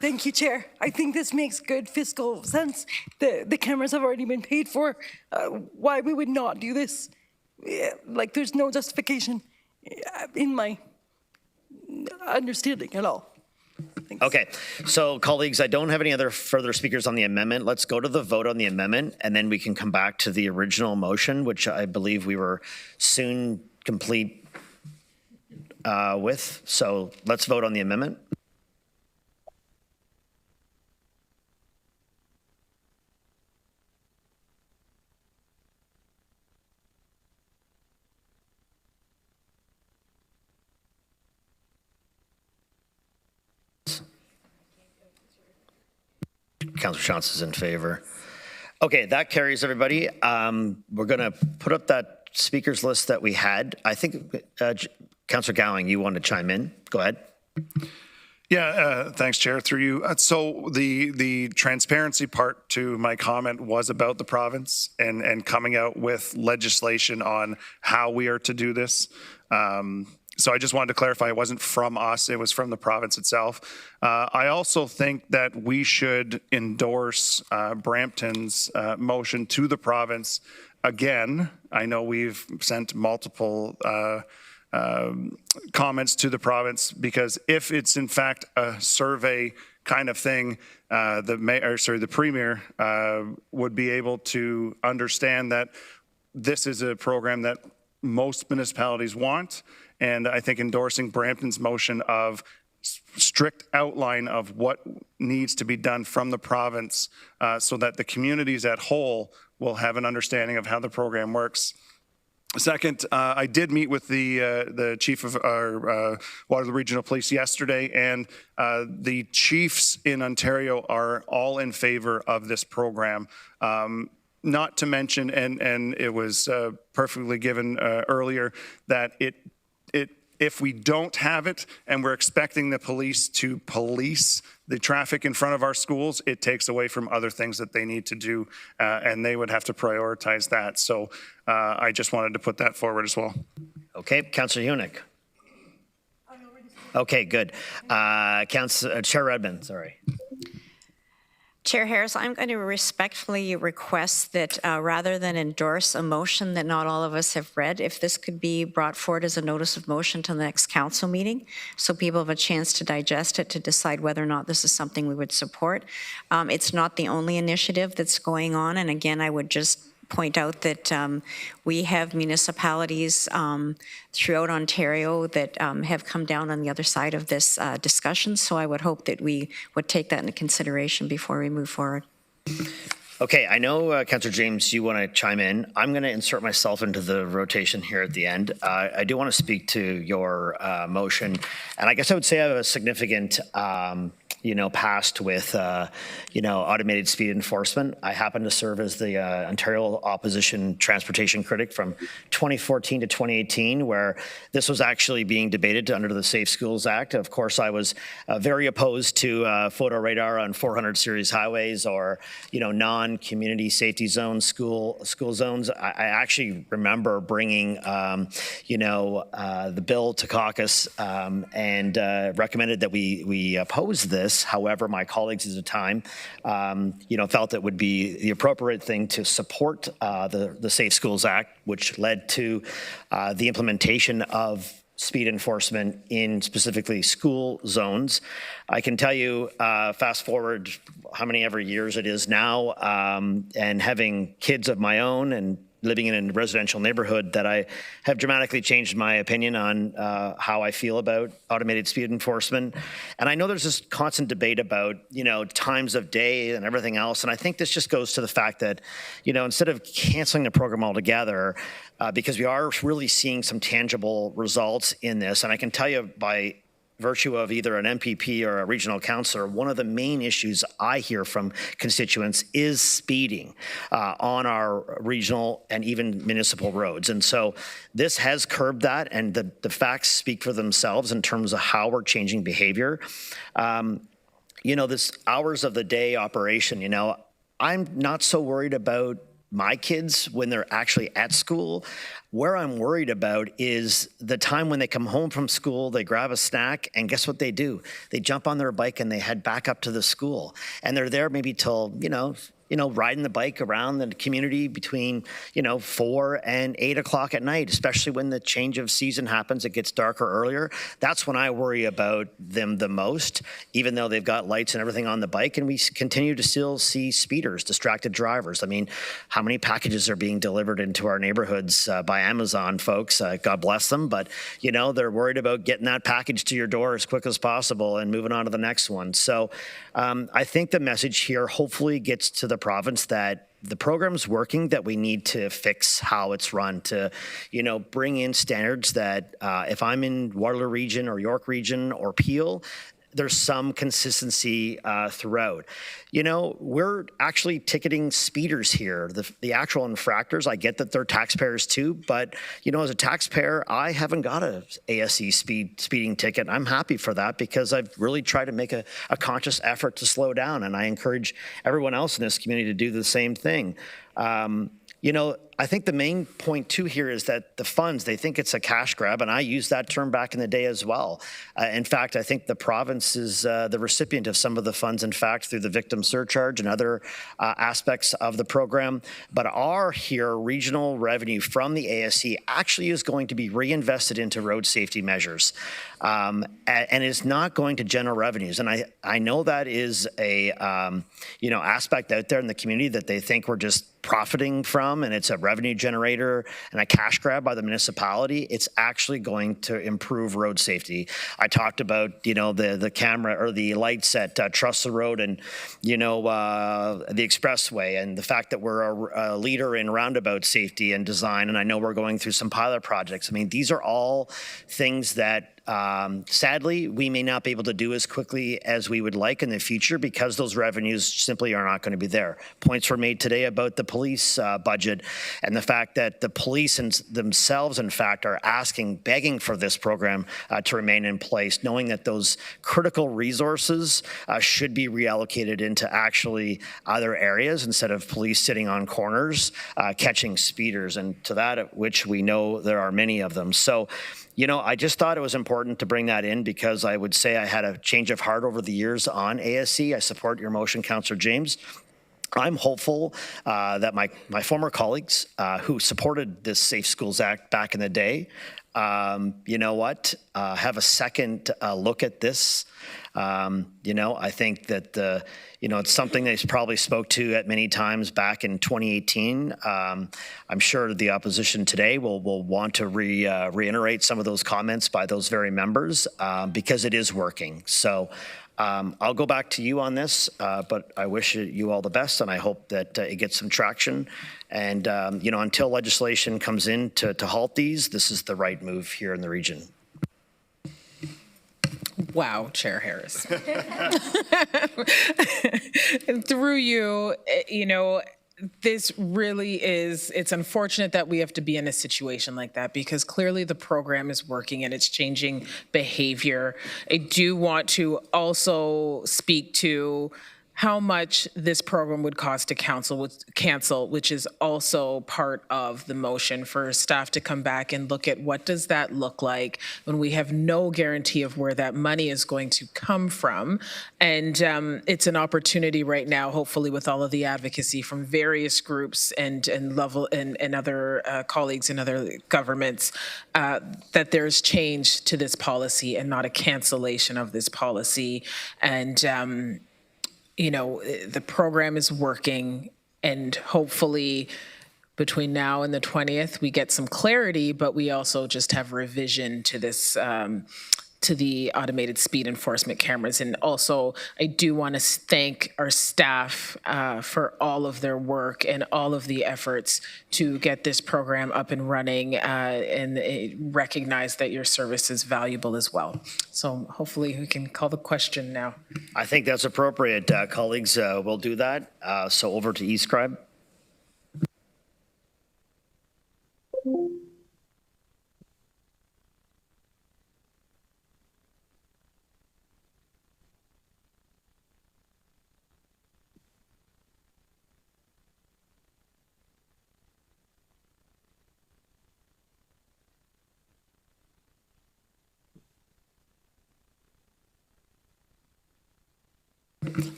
Thank you, Chair. I think this makes good fiscal sense. The cameras have already been paid for. Why we would not do this? Like, there's no justification in my understanding at all. Thanks.
Okay, so colleagues, I don't have any other further speakers on the amendment. Let's go to the vote on the amendment, and then we can come back to the original motion, which I believe we were soon complete with. So let's vote on the amendment. Councillor Chance in favor. Okay, that carries, everybody. We're going to put up that speakers list that we had. I think, Councillor Gowing, you want to chime in? Go ahead.
Yeah, thanks, Chair, through you. So the transparency part to my comment was about the province and coming out with legislation on how we are to do this. So I just wanted to clarify it wasn't from us, it was from the province itself. I also think that we should endorse Brampton's motion to the province. Again, I know we've sent multiple comments to the province, because if it's in fact a survey kind of thing, the premier would be able to understand that this is a program that most municipalities want. And I think endorsing Brampton's motion of strict outline of what needs to be done from the province so that the communities at whole will have an understanding of how the program works. Second, I did meet with the chief of our Waterloo Regional Police yesterday, and the chiefs in Ontario are all in favor of this program. Not to mention, and it was perfectly given earlier, that if we don't have it and we're expecting the police to police the traffic in front of our schools, it takes away from other things that they need to do, and they would have to prioritize that. So I just wanted to put that forward as well.
Okay, Councillor Hunick. Okay, good. Chair Redmond, sorry.
Chair Harris, I'm going to respectfully request that rather than endorse a motion that not all of us have read, if this could be brought forward as a notice of motion to the next council meeting, so people have a chance to digest it, to decide whether or not this is something we would support. It's not the only initiative that's going on, and again, I would just point out that we have municipalities throughout Ontario that have come down on the other side of this discussion, so I would hope that we would take that into consideration before we move forward.
Okay, I know, Councillor James, you want to chime in. I'm going to insert myself into the rotation here at the end. I do want to speak to your motion, and I guess I would say I have a significant past with, automated speed enforcement. I happen to serve as the Ontario Opposition Transportation Critic from 2014 to 2018, where this was actually being debated under the Safe Schools Act. Of course, I was very opposed to photo radar on 400 series highways or, non-community safety zones, school zones. I actually remember bringing, the bill to caucus and recommended that we oppose this. However, my colleagues at the time, felt it would be the appropriate thing to support the Safe Schools Act, which led to the implementation of speed enforcement in specifically school zones. I can tell you, fast forward how many ever years it is now, and having kids of my own and living in a residential neighborhood, that I have dramatically changed my opinion on how I feel about automated speed enforcement. And I know there's this constant debate about, times of day and everything else. And I think this just goes to the fact that, instead of canceling the program altogether, because we are really seeing some tangible results in this. And I can tell you by virtue of either an MPP or a regional councillor, one of the main issues I hear from constituents is speeding on our regional and even municipal roads. And so this has curbed that, and the facts speak for themselves in terms of how we're changing behavior. This hours of the day operation, I'm not so worried about my kids when they're actually at school. Where I'm worried about is the time when they come home from school, they grab a snack, and guess what they do? They jump on their bike and they head back up to the school. And they're there maybe till, riding the bike around the community between, 4 and 8 o'clock at night, especially when the change of season happens, it gets darker earlier. That's when I worry about them the most, even though they've got lights and everything on the bike, and we continue to still see speeders, distracted drivers. I mean, how many packages are being delivered into our neighborhoods by Amazon, folks? God bless them, but, they're worried about getting that package to your door as quick as possible and moving on to the next one. So I think the message here hopefully gets to the province that the program's working, that we need to fix how it's run, to, bring in standards that if I'm in Waterloo region or York region or Peel, there's some consistency throughout. You know, we're actually ticketing speeders here. The actual infractors, I get that they're taxpayers too, but, you know, as a taxpayer, I haven't got a ASE speeding ticket. I'm happy for that because I've really tried to make a conscious effort to slow down, and I encourage everyone else in this community to do the same thing. You know, I think the main point too here is that the funds, they think it's a cash grab, and I used that term back in the day as well. In fact, I think the province is the recipient of some of the funds, in fact, through the victim surcharge and other aspects of the program. But our here regional revenue from the ASC actually is going to be reinvested into road safety measures, and is not going to general revenues. And I know that is a you know, aspect out there in the community that they think we're just profiting from, and it's a revenue generator and a cash grab by the municipality. It's actually going to improve road safety. I talked about, you know, the camera or the lights at Trust the Road and, you know, the expressway, and the fact that we're a leader in roundabout safety and design. And I know we're going through some pilot projects. I mean, these are all things that sadly, we may not be able to do as quickly as we would like in the future because those revenues simply are not going to be there. Points were made today about the police budget and the fact that the police themselves, in fact, are begging for this program to remain in place, knowing that those critical resources should be reallocated into actually other areas instead of police sitting on corners catching speeders, and to that which we know there are many of them. So, you know, I just thought it was important to bring that in because I would say I had a change of heart over the years on ASC. I support your motion, Councillor James. I'm hopeful that my former colleagues who supported this Safe Schools Act back in the day, you know what, have a second look at this. You know, I think that, you know, it's something they probably spoke to at many times back in 2018. I'm sure the opposition today will want to reiterate some of those comments by those very members because it is working. So I'll go back to you on this, but I wish you all the best, and I hope that it gets some traction. And, you know, until legislation comes in to halt these, this is the right move here in the region.
Wow, Chair Harris. And through you, you know, this really is, it's unfortunate that we have to be in a situation like that because clearly the program is working and it's changing behavior. I do want to also speak to how much this program would cost to cancel, which is also part of the motion for staff to come back and look at what does that look like when we have no guarantee of where that money is going to come from. And it's an opportunity right now, hopefully with all of the advocacy from various groups and other colleagues in other governments, that there's change to this policy and not a cancellation of this policy. And you know, the program is working, and hopefully between now and the 20th, we get some clarity, but we also just have revision to this, to the automated speed enforcement cameras. And also, I do want to thank our staff for all of their work and all of the efforts to get this program up and running, and recognize that your service is valuable as well. So hopefully we can call the question now.
I think that's appropriate, colleagues. We'll do that. So over to eScribe.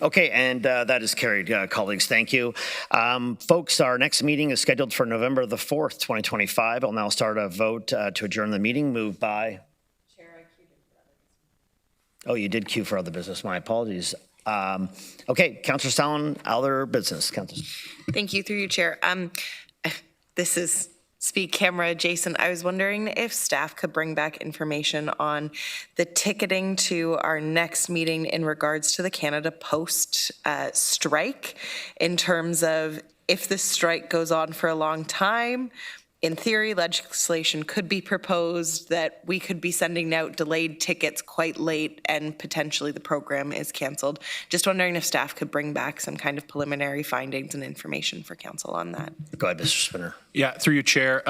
Okay, and that is carried, colleagues. Thank you. Folks, our next meeting is scheduled for November the 4th, 2025. I'll now start a vote to adjourn the meeting. Moved by... Chair, I queued in for other business. Oh, you did queue for other business. My apologies. Okay, Councillor Stalin, other business. Councillor.
Thank you, through you, Chair. This is speed camera adjacent. I was wondering if staff could bring back information on the ticketing to our next meeting in regards to the Canada Post strike, in terms of if the strike goes on for a long time, in theory, legislation could be proposed that we could be sending out delayed tickets quite late and potentially the program is canceled. Just wondering if staff could bring back some kind of preliminary findings and information for council on that.
Go ahead, Mr. Spinner.
Yeah, through you, Chair.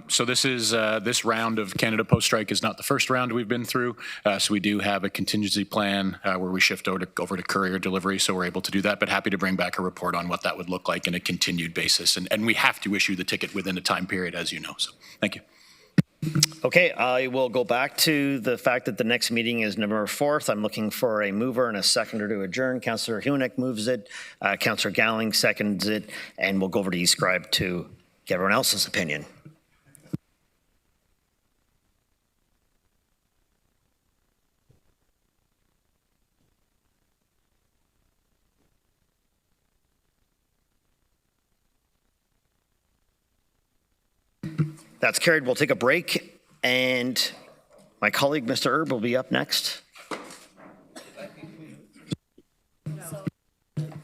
So this is this round of Canada Post strike is not the first round we've been through. So we do have a contingency plan where we shift over to courier delivery, so we're able to do that. But happy to bring back a report on what that would look like in a continued basis. And we have to issue the ticket within a time period, as you know. So thank you.
Okay, I will go back to the fact that the next meeting is November 4th. I'm looking for a mover and a seconder to adjourn. Councillor Hunick moves it. Councillor Gowling seconds it. And we'll go over to eScribe to get everyone else's opinion. That's carried. We'll take a break, and my colleague, Mr. Erb, will be up next.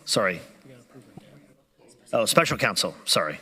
Sorry. Oh, special counsel. Sorry.